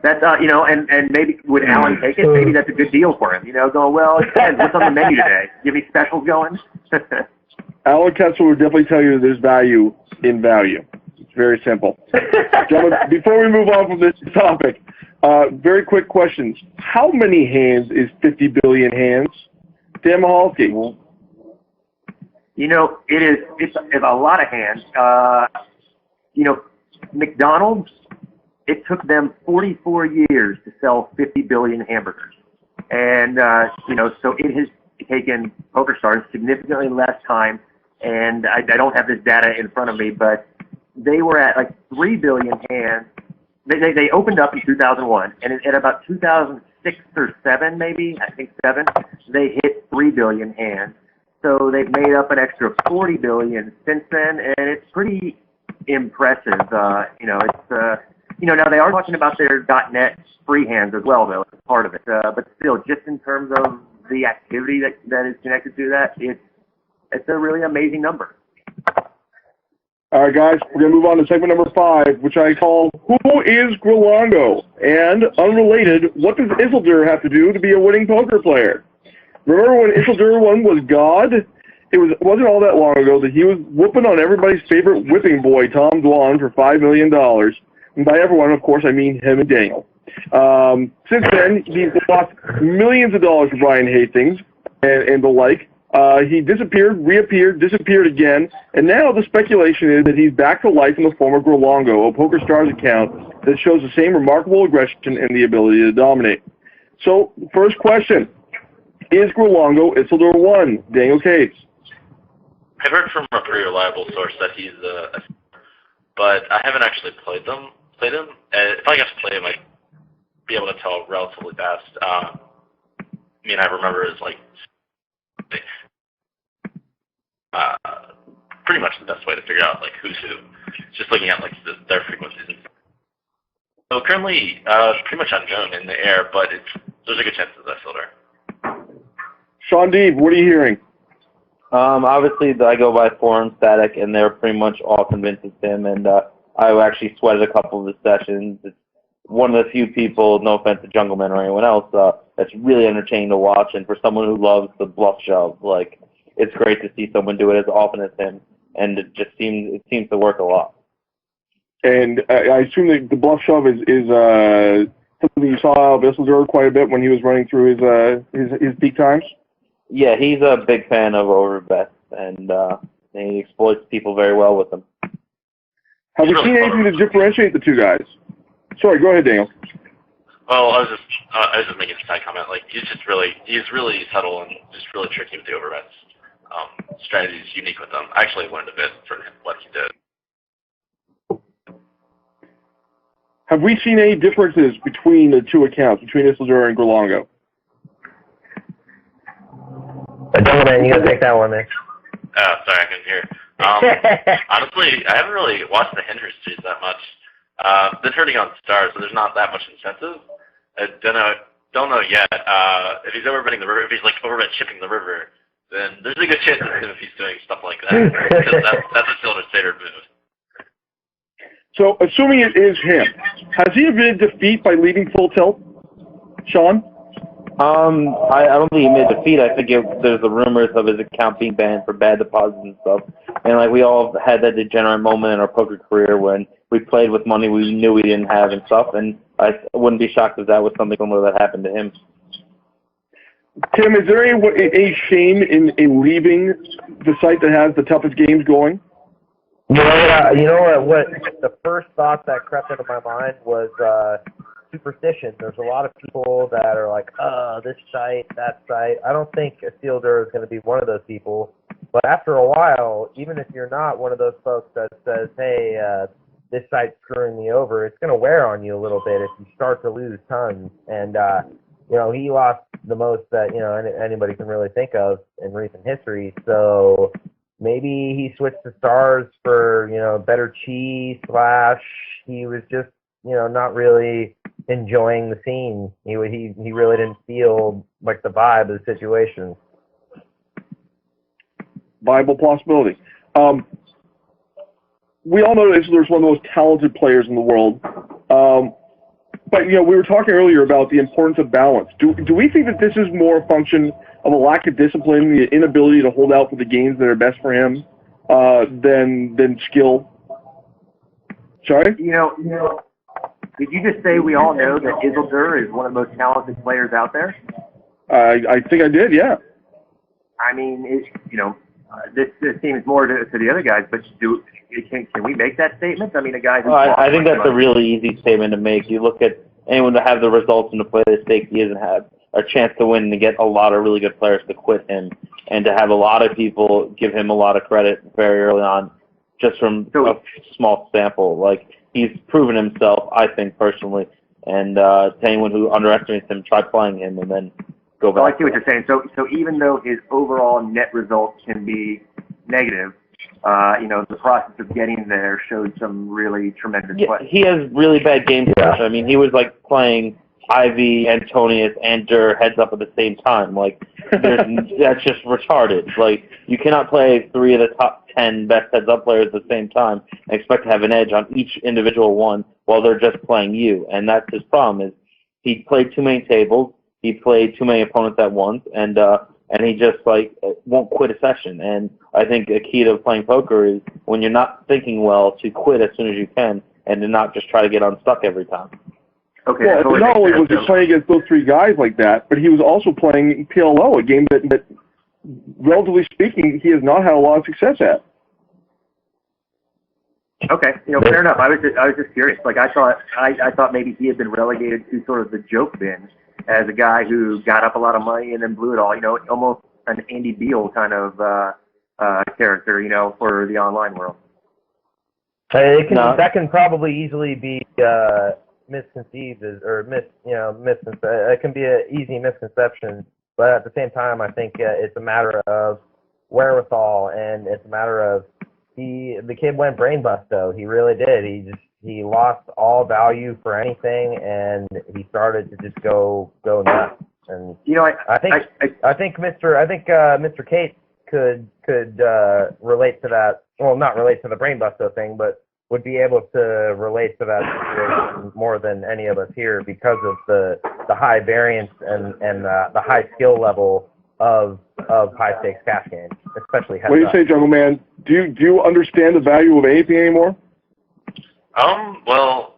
That's and maybe would Alan take it? Maybe that's a good deal for him. Going, well, it depends. What's on the menu today? Give me specials going. Alan Kessler would definitely tell you there's value in value. It's very simple. Gentlemen, before we move on from this topic, very quick questions. How many hands is 50 billion hands? Dan Michalski. It's a lot of hands. McDonald's, it took them 44 years to sell 50 billion hamburgers. And, so it has taken PokerStars significantly less time. And I don't have this data in front of me, but they were at like 3 billion hands. They opened up in 2001, and at about 2006 or 7, maybe, I think 7, they hit 3 billion hands. So they've made up an extra 40 billion since then, and it's pretty impressive. Now they are talking about their .net free hands as well, though, as part of it. But still, just in terms of the activity that is connected to that, it's a really amazing number. All right, guys, we're going to move on to segment number 5, which I call Who is Grilongo? And unrelated, what does Isildur have to do to be a winning poker player? Remember when Isildur won was God? wasn't all that long ago that he was whooping on everybody's favorite whipping boy, Tom Dwan, for $5 million. And by everyone, of course, I mean him and Daniel. Since then, he's lost millions of dollars to Brian Hastings and the like. He disappeared, reappeared, disappeared again, and now the speculation is that he's back to life in the form of Grolongo, a PokerStars account that shows the same remarkable aggression and the ability to dominate. So, first question, is Grolongo Isildur 1? Daniel Cates. I've heard from a pretty reliable source that he's but I haven't actually played him. If I got to play him, I'd be able to tell relatively fast. I remember his, pretty much the best way to figure out, who's who. Just looking at, their frequencies. So currently, pretty much unknown in the air, but there's a good chance it's Isildur. Shaun Deeb, what are you hearing? Obviously, I go by forum static, and they're pretty much all convinced it's him, and I actually sweated a couple of the sessions. It's one of the few people, no offense to Jungleman or anyone else, that's really entertaining to watch, and for someone who loves the bluff shove, it's great to see someone do it as often as him, and it seems to work a lot. And I assume that the bluff shove is something you saw of Isildur quite a bit when he was running through his peak times? Yeah, he's a big fan of overbets, and he exploits people very well with them. Have we seen anything to differentiate the two guys? Sorry, go ahead, Daniel. Well, I was just making a side comment. He's really subtle and just really tricky with the overbets. Strategy is unique with them. I actually learned a bit from what he did. Have we seen any differences between the two accounts, between Isildur and Grolongo? Jungleman, you gotta take that one, man. Sorry, I couldn't hear. Honestly, I haven't really watched the Henry Streets that much. Been hurting on stars, so there's not that much incentive. I don't know yet. If he's overbetting the river, if he's overbet chipping the river, then there's a good chance it's him if he's doing stuff like that. That's a Isildur favorite move. So, assuming it is him, has he admitted defeat by leading full tilt, Shaun? I don't think he made defeat. I think there's the rumors of his account being banned for bad deposits and stuff. And we all had that degenerate moment in our poker career when we played with money we knew we didn't have and stuff. And I wouldn't be shocked if that was something similar that happened to him. Tim, is there any shame in leaving the site that has the toughest games going? You know what? The first thought that crept into my mind was superstition. There's a lot of people that are like, this site, that site. I don't think Isildur is going to be one of those people. But after a while, even if you're not one of those folks that says, hey, this site's screwing me over, it's going to wear on you a little bit if you start to lose tons. And, he lost the most that, anybody can really think of in recent history. So maybe he switched to stars for, better cheese / he was just, not really enjoying the scene. He really didn't feel like the vibe of the situation. Viable possibility. We all know that Isildur's one of the most talented players in the world. But, we were talking earlier about the importance of balance. Do we think that this is more a function of a lack of discipline, the inability to hold out for the games that are best for him, than skill? Sorry? Did you just say we all know that Isildur is one of the most talented players out there? I think I did, yeah. I mean, this seems more to the other guys, but can we make that statement? I mean, a guy who's I think that's a really easy statement to make. You look at anyone to have the results and to play the stakes he hasn't had, a chance to win and to get a lot of really good players to quit him, and to have a lot of people give him a lot of credit very early on, just from a small sample. He's proven himself, I think, personally, and to anyone who underestimates him, try playing him and then go back. Well, I see what you're saying. So even though his overall net results can be negative, the process of getting there showed some really tremendous play. He has really bad game stats. I mean, he was playing Ivy, Antonius, and Durr heads up at the same time. That's just retarded. You cannot play 3 of the top 10 best heads up players at the same time and expect to have an edge on each individual one while they're just playing you. And that's his problem, is he played too many tables, he played too many opponents at once, and and he just won't quit a session. And I think a key to playing poker is when you're not thinking well to quit as soon as you can, and to not just try to get unstuck every time. Okay. Well, not only was he playing against those three guys like that, but he was also playing PLO, a game that relatively speaking, he has not had a lot of success at. Okay, fair enough. I was just curious. I thought maybe he had been relegated to sort of the joke bin as a guy who got up a lot of money and then blew it all. Almost an Andy Beal kind of character. For the online world. That can probably easily be misconceived it can be an easy misconception. But at the same time, I think it's a matter of wherewithal, and it's a matter of the kid went brain bust though. He really did. He lost all value for anything, and he started to just go nuts. And I think Mr. Kate could relate to that. Well, not relate to the brain busto thing, but would be able to relate to that situation more than any of us here because of the high variance and the high skill level of high stakes cash games, especially heads up. What do you say, Jungleman? Do you understand the value of anything anymore? Well,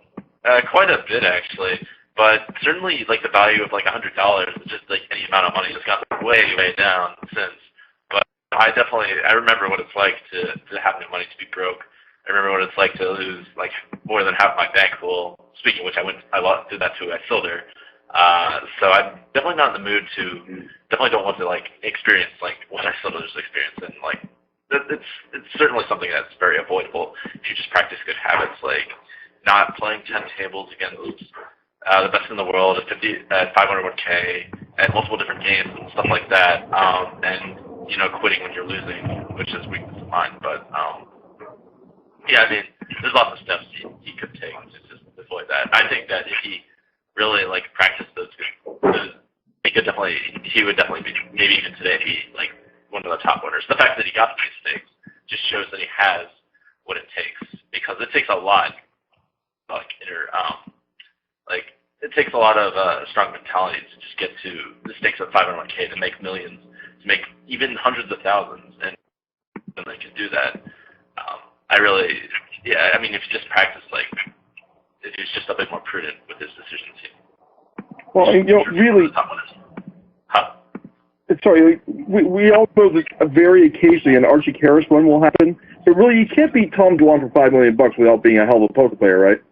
quite a bit actually, but certainly the value of $100, just any amount of money has gotten way down since. But I remember what it's like to have no money, to be broke. I remember what it's like to lose more than half my bankroll. Speaking of which, I did that to a Silder. So I'm definitely not in the mood definitely don't want to experience what I still just experienced, and it's certainly something that's very avoidable if you just practice good habits not playing 10 tables against the best in the world at 501k at multiple different games and stuff like that, and quitting when you're losing, which is weakness of mine. But yeah, I mean, there's lots of steps he could take to just avoid that. I think that if he really practiced those, he would definitely be, maybe even today, be one of the top winners. The fact that he got these stakes just shows that he has what it takes, because it takes a lot, it takes a lot of strong mentality to just get to the stakes of 501k, to make millions, to make even hundreds of thousands, and when they can do that, I mean, if you just practice, if he's just a bit more prudent with his decisions. Well, really. Sorry, we all know that very occasionally an Archie Karras run will happen, but really you can't beat Tom Dwan for $5 million without being a hell of a poker player, right?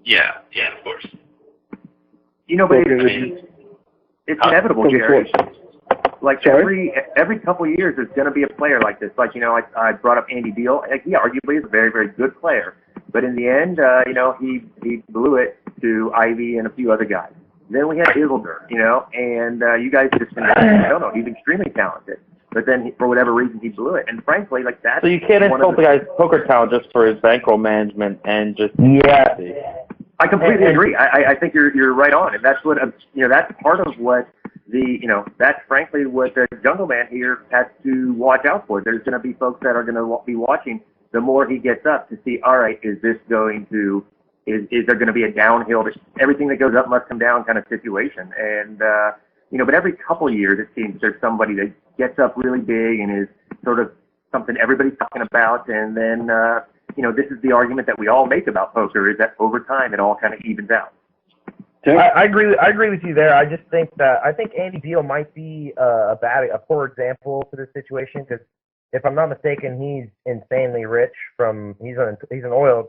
Yeah, of course. But it's inevitable, Jerry. Every couple of years, there's going to be a player like this. I brought up Andy Beal. He arguably is a very, very good player, but in the end, he blew it to Ivy and a few other guys. Then we had Isildur, and you guys just don't know. He's extremely talented, but then for whatever reason he blew it. And frankly, that's so you can't insult the guy's poker talent just for his bankroll management and just I completely agree. I think you're right on, and that's what that's part of what that's frankly what the Jungleman here has to watch out for. There's going to be folks that are going to be watching the more he gets up to see, all right, is there going to be a downhill, everything that goes up must come down kind of situation? And, but every couple of years it seems there's somebody that gets up really big and is sort of something everybody's talking about. And then, this is the argument that we all make about poker, is that over time it all kind of evens out. I agree with you there. I just think Andy Beal might be a poor example to this situation, because if I'm not mistaken, he's insanely rich. He's an oil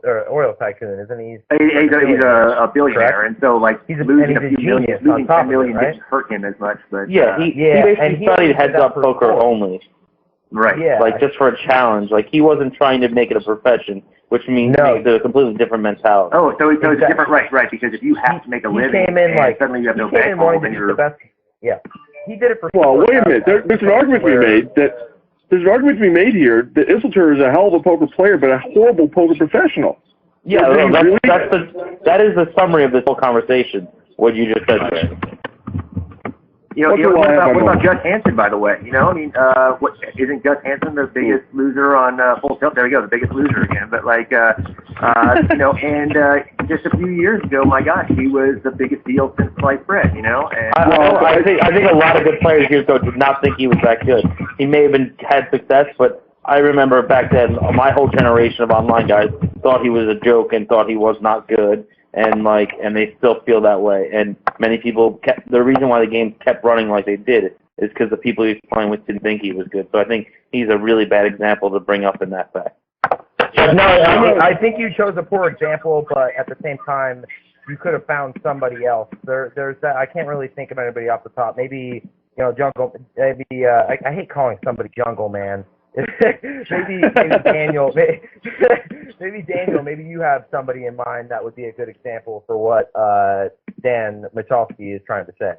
tycoon, isn't he? He's a billionaire, correct? And so losing a few million, losing $10 million didn't hurt him as much. But he basically studied heads-up poker only. Right. Yeah. Just for a challenge. He wasn't trying to make it a profession, which means a completely different mentality. Oh, so it's different, right? Because if you have to make a living, and suddenly you have no bankroll, then you're yeah. He did it for. Well, wait a minute. There's an argument to be made there's an argument to be made here that Isildur is a hell of a poker player, but a horrible poker professional. Yeah, that is the summary of this whole conversation. What you just said there. What about Gus Hansen, by the way? Isn't Gus Hansen the biggest loser on Full Tilt? There we go, the biggest loser again. But just a few years ago, my gosh, he was the biggest deal since sliced bread. And I think a lot of good players years ago did not think he was that good. He may have had success, but I remember back then, my whole generation of online guys thought he was a joke and thought he was not good. And they still feel that way. And many people the reason why the game kept running like they did is because the people he was playing with didn't think he was good. So I think he's a really bad example to bring up in that fact. No, I think you chose a poor example, but at the same time, you could have found somebody else. There's that. I can't really think of anybody off the top. Maybe Jungle. Maybe I hate calling somebody Jungleman. maybe Daniel. Maybe Daniel. Maybe you have somebody in mind that would be a good example for what Dan Michalski is trying to say.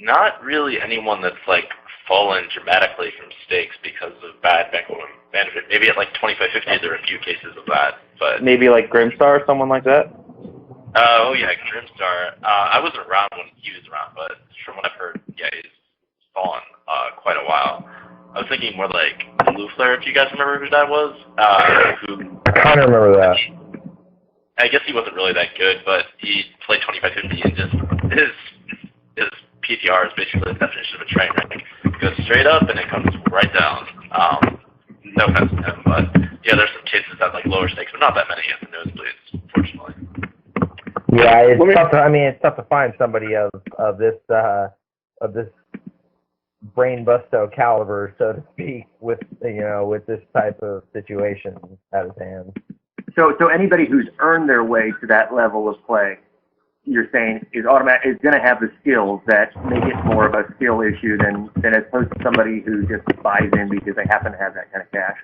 Not really anyone that's fallen dramatically from stakes because of bad bankroll management. Maybe at 25-50, there are a few cases of that, but maybe Grimstar or someone like that. Oh yeah, Grimstar. I wasn't around when he was around, but from what I've heard, yeah, he's fallen quite a while. I was thinking more Blue Flare, if you guys remember who that was. I don't remember that. I guess he wasn't really that good, but he played 25-50 and just his PTR is basically the definition of a train wreck. It goes straight up and it comes right down. No offense to him, but yeah, there's some cases at lower stakes, but not that many at the nosebleeds, unfortunately. Yeah, it's tough. It's tough to find somebody of this brain busto caliber, so to speak, with this type of situation at his hands. So anybody who's earned their way to that level of play, you're saying is going to have the skills that make it more of a skill issue than as opposed to somebody who just buys in because they happen to have that kind of cash.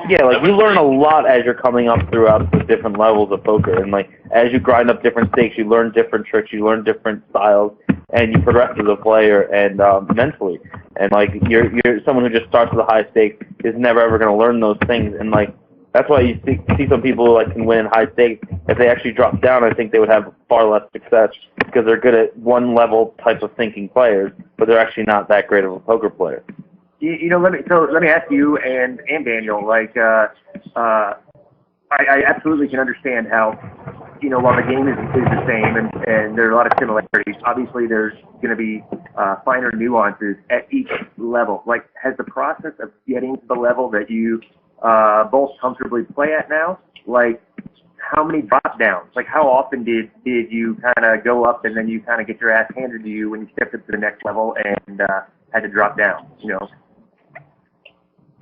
You learn a lot as you're coming up throughout the different levels of poker, and as you grind up different stakes, you learn different tricks, you learn different styles, and you progress as a player and mentally. And you're someone who just starts with a high stake is never ever going to learn those things, and that's why you see some people who can win in high stakes. If they actually drop down, I think they would have far less success because they're good at one level type of thinking players, but they're actually not that great of a poker player. Let me ask you and Daniel. I absolutely can understand how, while the game is the same and there are a lot of similarities, obviously there's going to be finer nuances at each level. Has the process of getting to the level that you both comfortably play at now, how many drop downs? How often did you kind of go up and then you kind of get your ass handed to you when you stepped up to the next level and had to drop down?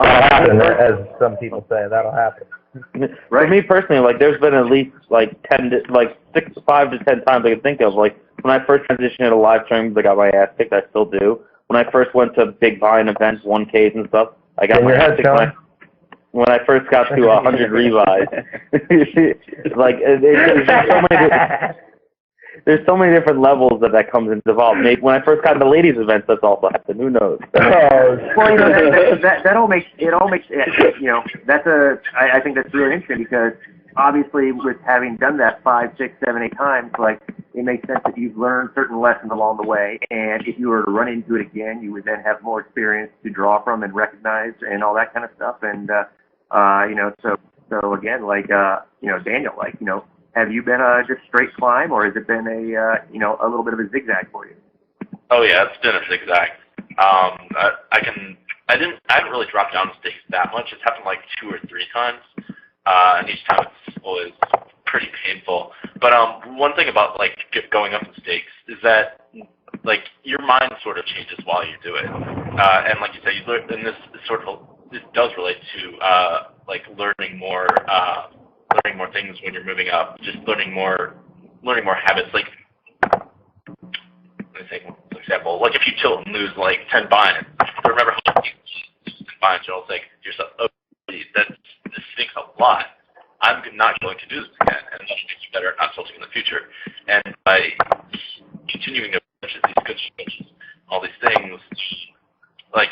That'll happen, as some people say. That'll happen. Right. For me personally, there's been at least 5 to 10 times I can think of. When I first transitioned into live streams, I got my ass kicked. I still do. When I first went to big buy-in events, 1Ks and stuff, I got my ass kicked. When I first got to 100 rebuys, there's so many different levels that comes into involved. Maybe when I first got into ladies events, that's also happened. Who knows? That all makes I think that's really interesting because obviously with having done that 5, 6, 7, 8 times, it makes sense that you've learned certain lessons along the way, and if you were to run into it again, you would then have more experience to draw from and recognize and all that kind of stuff. And so again, Daniel, have you been a just straight climb, or has it been a little bit of a zigzag for you? Oh yeah, it's been a zigzag. I haven't really dropped down stakes that much. It's happened 2 or 3 times, and each time it's always pretty painful. But one thing about going up in stakes is that your mind sort of changes while you do it, and like you said, you learn, and this does relate to learning more things when you're moving up, just learning more habits. Let me take one example. If you tilt and lose 10 buy-ins, remember how many 10 buy-ins, you'll think to yourself, oh, this stinks a lot. I'm not going to do this again, and that'll make you better at not tilting in the future. And by continuing to push these good stretches, all these things,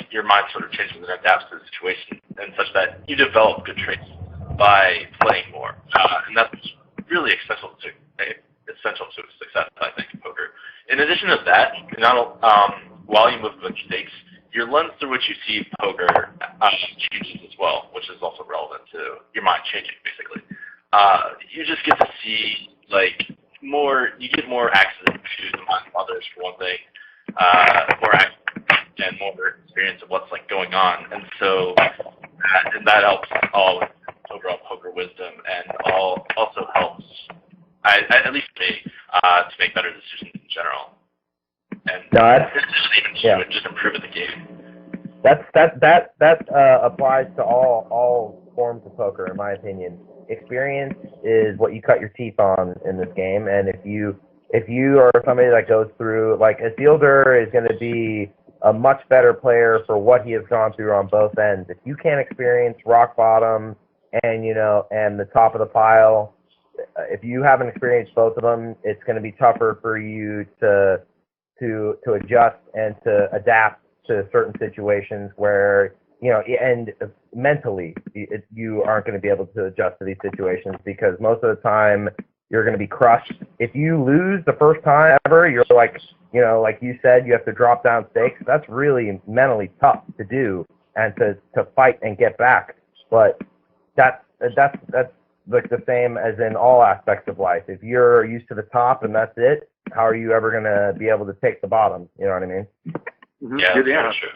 your mind sort of changes and adapts to the situation, and such that you develop good traits by playing more, and that's really accessible to essential to success, I think, in poker. In addition to that, while you move with stakes, your lens through which you see poker changes as well, which is also relevant to your mind changing, basically. You just get to see, you get more access to the mind of others, for one thing, more access and more experience of what's, going on. And so that helps all overall poker wisdom, and also helps, at least me, to make better decisions in general. And just improve the game. That applies to all forms of poker, in my opinion. Experience is what you cut your teeth on in this game, and if you are somebody that goes through, a fielder is going to be a much better player for what he has gone through on both ends. If you can't experience rock bottom and the top of the pile, if you haven't experienced both of them, it's going to be tougher for you to adjust and to adapt to certain situations where, and mentally you aren't going to be able to adjust to these situations, because most of the time you're going to be crushed. If you lose the first time ever, you're like you said, you have to drop down stakes. That's really mentally tough to do and to fight and get back. But that's the same as in all aspects of life. If you're used to the top and that's it, how are you ever going to be able to take the bottom? You know what I mean? Mm-hmm. Yeah, that's true.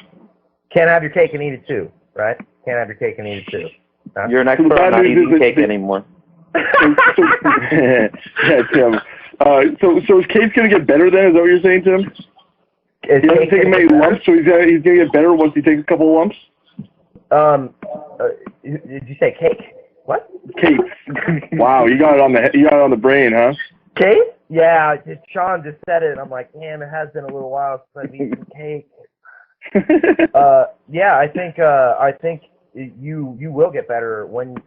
Can't have your cake and eat it too, right? Can't have your cake and eat it too. Huh? You're an expert on not eating cake anymore. Yeah, Tim. So is Case going to get better then? Is that what you're saying, Tim? He doesn't take many lumps, so he's going to get better once he takes a couple of lumps? Did you say cake? What? Cake. Wow, you got it on the brain, huh? Cake? Yeah, Shaun just said it, and I'm like, man, it has been a little while since I've eaten cake. Yeah, I think you will get better when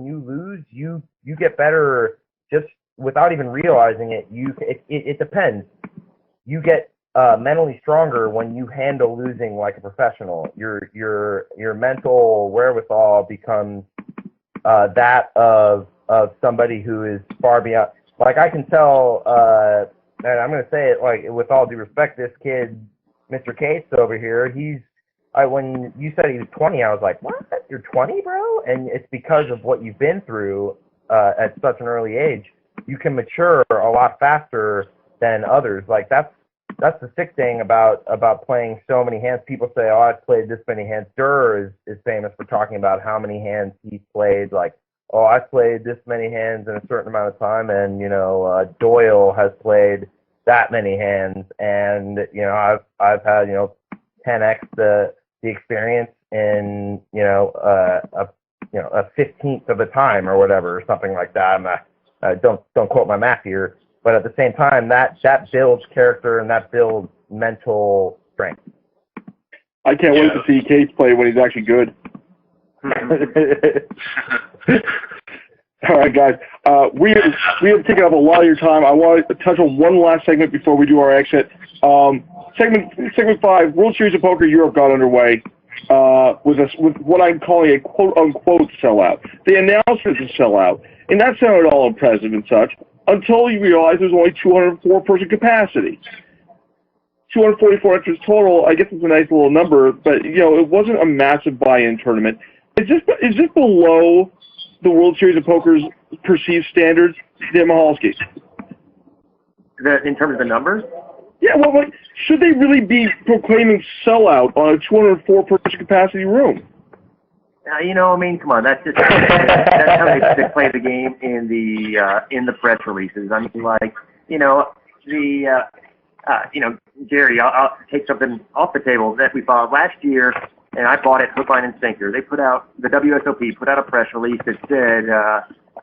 you lose, you get better just without even realizing it. It depends. You get mentally stronger when you handle losing like a professional. Your mental wherewithal becomes that of somebody who is far beyond. Like, I can tell, and I'm going to say it with all due respect, this kid, Mr. Cates over here, when you said he was 20, I was like, what? You're 20, bro? And it's because of what you've been through at such an early age. You can mature a lot faster than others. Like, that's the sick thing about playing so many hands. People say, oh, I've played this many hands. Durr is famous for talking about how many hands he's played. Like, oh, I played this many hands in a certain amount of time, and Doyle has played that many hands, and I've had 10x the experience in a 15th of the time or whatever, or something like that. Don't quote my math here, but at the same time, that builds character and that builds mental strength. I can't wait to see Cates play when he's actually good. All right, guys. We have taken up a lot of your time. I want to touch on one last segment before we do our exit. Segment 5, World Series of Poker Europe got underway with what I'm calling a quote-unquote sellout. They announced it's a sellout, and that sounded all impressive and such, until you realize there's only 204-person capacity. 244 entrants total. I guess it's a nice little number, but it wasn't a massive buy-in tournament. Is this below the World Series of Poker's perceived standards, Dan Michalski? In terms of the numbers? Yeah, well, should they really be proclaiming sellout on a 204-person capacity room? Come on, that's how they play the game in the press releases. I mean, Jerry, I'll take something off the table that we saw last year, and I bought it hook, line, and sinker. The WSOP put out a press release that said,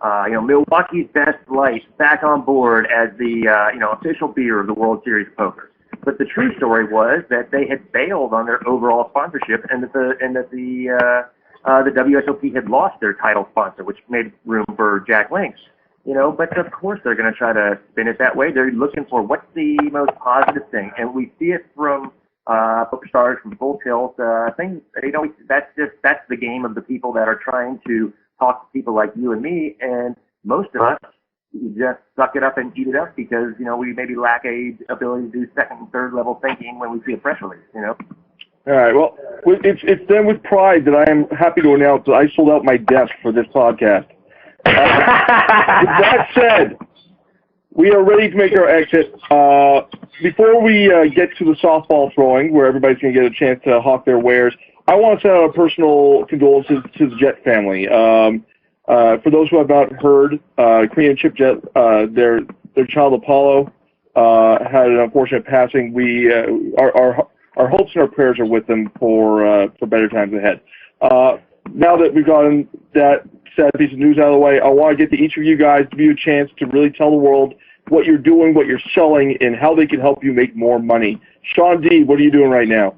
Milwaukee's Best Light back on board as the, official beer of the World Series of Poker. But the true story was that they had bailed on their overall sponsorship, and that the WSOP had lost their title sponsor, which made room for Jack Links. But of course they're going to try to spin it that way. They're looking for what's the most positive thing, and we see it from Poker Stars, from Full Tilt, things. That's the game of the people that are trying to talk to people like you and me, and most of us you just suck it up and eat it up because, we maybe lack a ability to do second and third level thinking when we see a press release, All right. Well, it's then with pride that I am happy to announce that I sold out my desk for this podcast. With that said, we are ready to make our exit. Before we get to the softball throwing, where everybody's going to get a chance to hawk their wares, I want to send out a personal condolences to the Jet family. For those who have not heard, Korean Chip Jet, their child Apollo, had an unfortunate passing. Our hopes and our prayers are with them for better times ahead. Now that we've gotten that sad piece of news out of the way, I want to get to each of you guys to give you a chance to really tell the world what you're doing, what you're selling, and how they can help you make more money. Shaun D, what are you doing right now?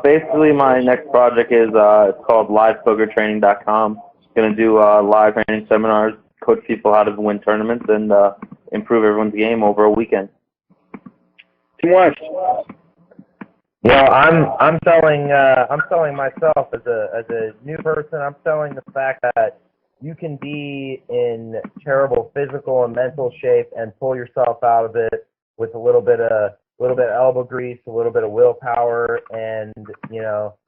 Basically, my next project is it's called livepokertraining.com. Going to do live training seminars, coach people how to win tournaments, and improve everyone's game over a weekend. Team West. I'm selling myself as a new person. I'm selling the fact that you can be in terrible physical and mental shape and pull yourself out of it with a little bit of elbow grease, a little bit of willpower, and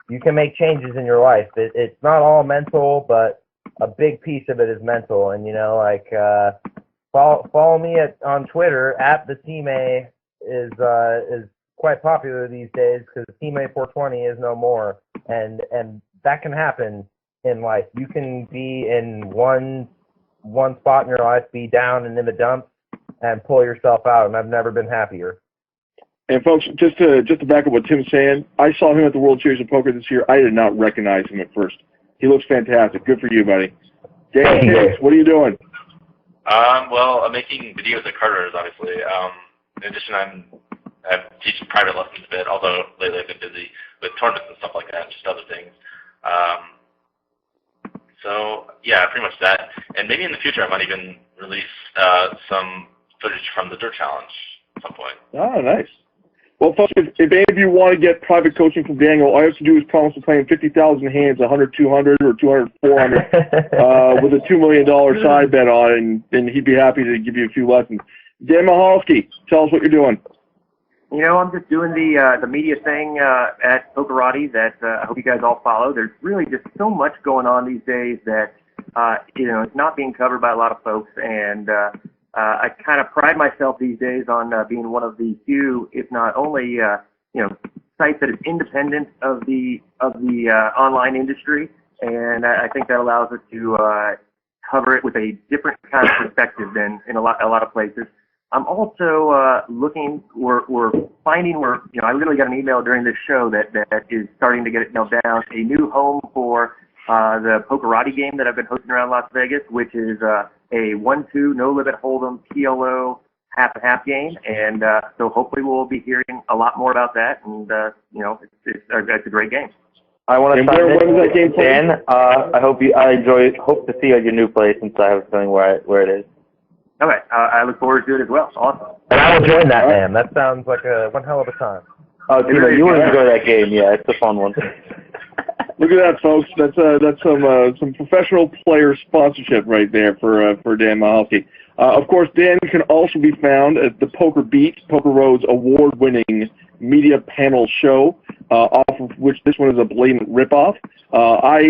you can make changes in your life. It's not all mental, but a big piece of it is mental. And follow me on Twitter @the Team A is quite popular these days because Team A 420 is no more, and that can happen in life. You can be in one spot in your life, be down and in the dumps, and pull yourself out. And I've never been happier. And folks, just to back up what Tim's saying, I saw him at the World Series of Poker this year. I did not recognize him at first. He looks fantastic. Good for you, buddy. Dan Hicks, what are you doing? Well, I'm making videos at Carter's, obviously. In addition, I'm teaching private lessons a bit, although lately I've been busy with tournaments and stuff like that, just other things. So, yeah, pretty much that. And maybe in the future I might even release some footage from the Dirt Challenge at some point. Oh, nice. Well, folks, if any of you want to get private coaching from Daniel, all you have to do is promise to play him 50,000 hands, 100, 200, or 200, 400, with a $2 million side bet on it, and he'd be happy to give you a few lessons. Dan Michalski, tell us what you're doing. I'm just doing the media thing at Pokerati that I hope you guys all follow. There's really just so much going on these days that it's not being covered by a lot of folks, and I kind of pride myself these days on being one of the few, if not only, sites that is independent of the online industry, and I think that allows us to cover it with a different kind of perspective than in a lot of places. I'm also we're finding I literally got an email during this show that is starting to get it nailed down, a new home for the Pokerati game that I've been hosting around Las Vegas, which is a 1-2 no limit hold'em PLO half game, and so hopefully we'll be hearing a lot more about that, and it's a great game. I want to when is that game playing? Dan, I hope to see you at your new place, since I have a feeling where it is. Okay, I look forward to it as well. Awesome. And I will join that, man. That sounds like one hell of a time. Oh, Timo, you will enjoy that game. Yeah, it's a fun one. Look at that, folks. That's some professional player sponsorship right there for Dan Michalski. Of course, Dan can also be found at the Poker Beat, Poker Road's award-winning media panel show, off of which this one is a blatant ripoff. I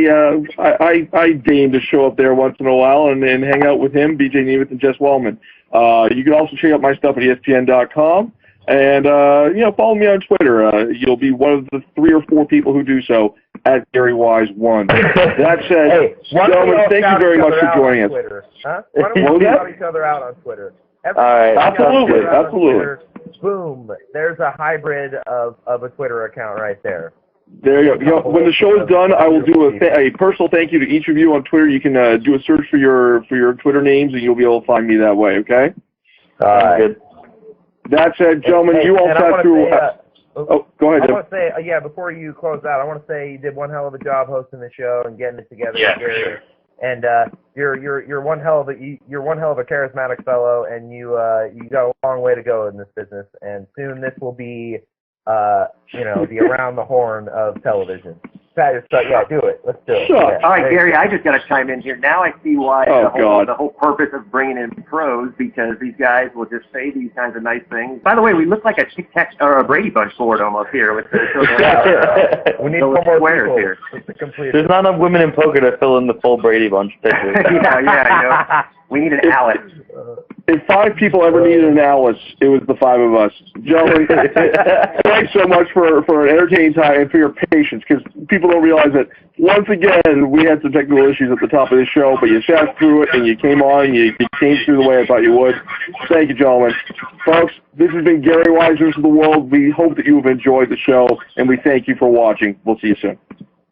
deign to show up there once in a while and hang out with him, BJ Nemeth, and Jess Wellman. You can also check out my stuff at ESPN.com. And, follow me on Twitter. You'll be one of the 3 or 4 people who do so at GaryWise1. That said, gentlemen, thank you very much for joining us. Huh? Why don't we shout each other out on Twitter? All right. Absolutely. Boom. There's a hybrid of a Twitter account right there. There you go. When the show is done, I will do a personal thank you to each of you on Twitter. You can do a search for your Twitter names, and you'll be able to find me that way, okay? Good. That said, gentlemen, you all sat through... go ahead. I want to say, before you close out, I want to say you did one hell of a job hosting the show and getting it together. Yeah, for sure. And you're one hell of a charismatic fellow, and you got a long way to go in this business. And soon this will be, the around the horn of television. Yeah, do it. Let's do it. Sure. Yeah. All right, Gary, I just got to chime in here. Now I see why God. the whole purpose of bringing in pros, because these guys will just say these kinds of nice things. By the way, we look like a Tic Tac or a Brady Bunch board almost here with We need four more squares people here. to complete There's it. not enough women in poker to fill in the full Brady Bunch picture. yeah. We need an Alice. If 5 people ever needed an Alice, it was the 5 of us. Gentlemen, thanks so much for an entertaining time and for your patience, because people don't realize that, once again, we had some technical issues at the top of the show, but you sat through it and you came on and you came through the way I thought you would. Thank you, gentlemen. Folks, this has been Gary Wise versus the World. We hope that you have enjoyed the show, and we thank you for watching. We'll see you soon.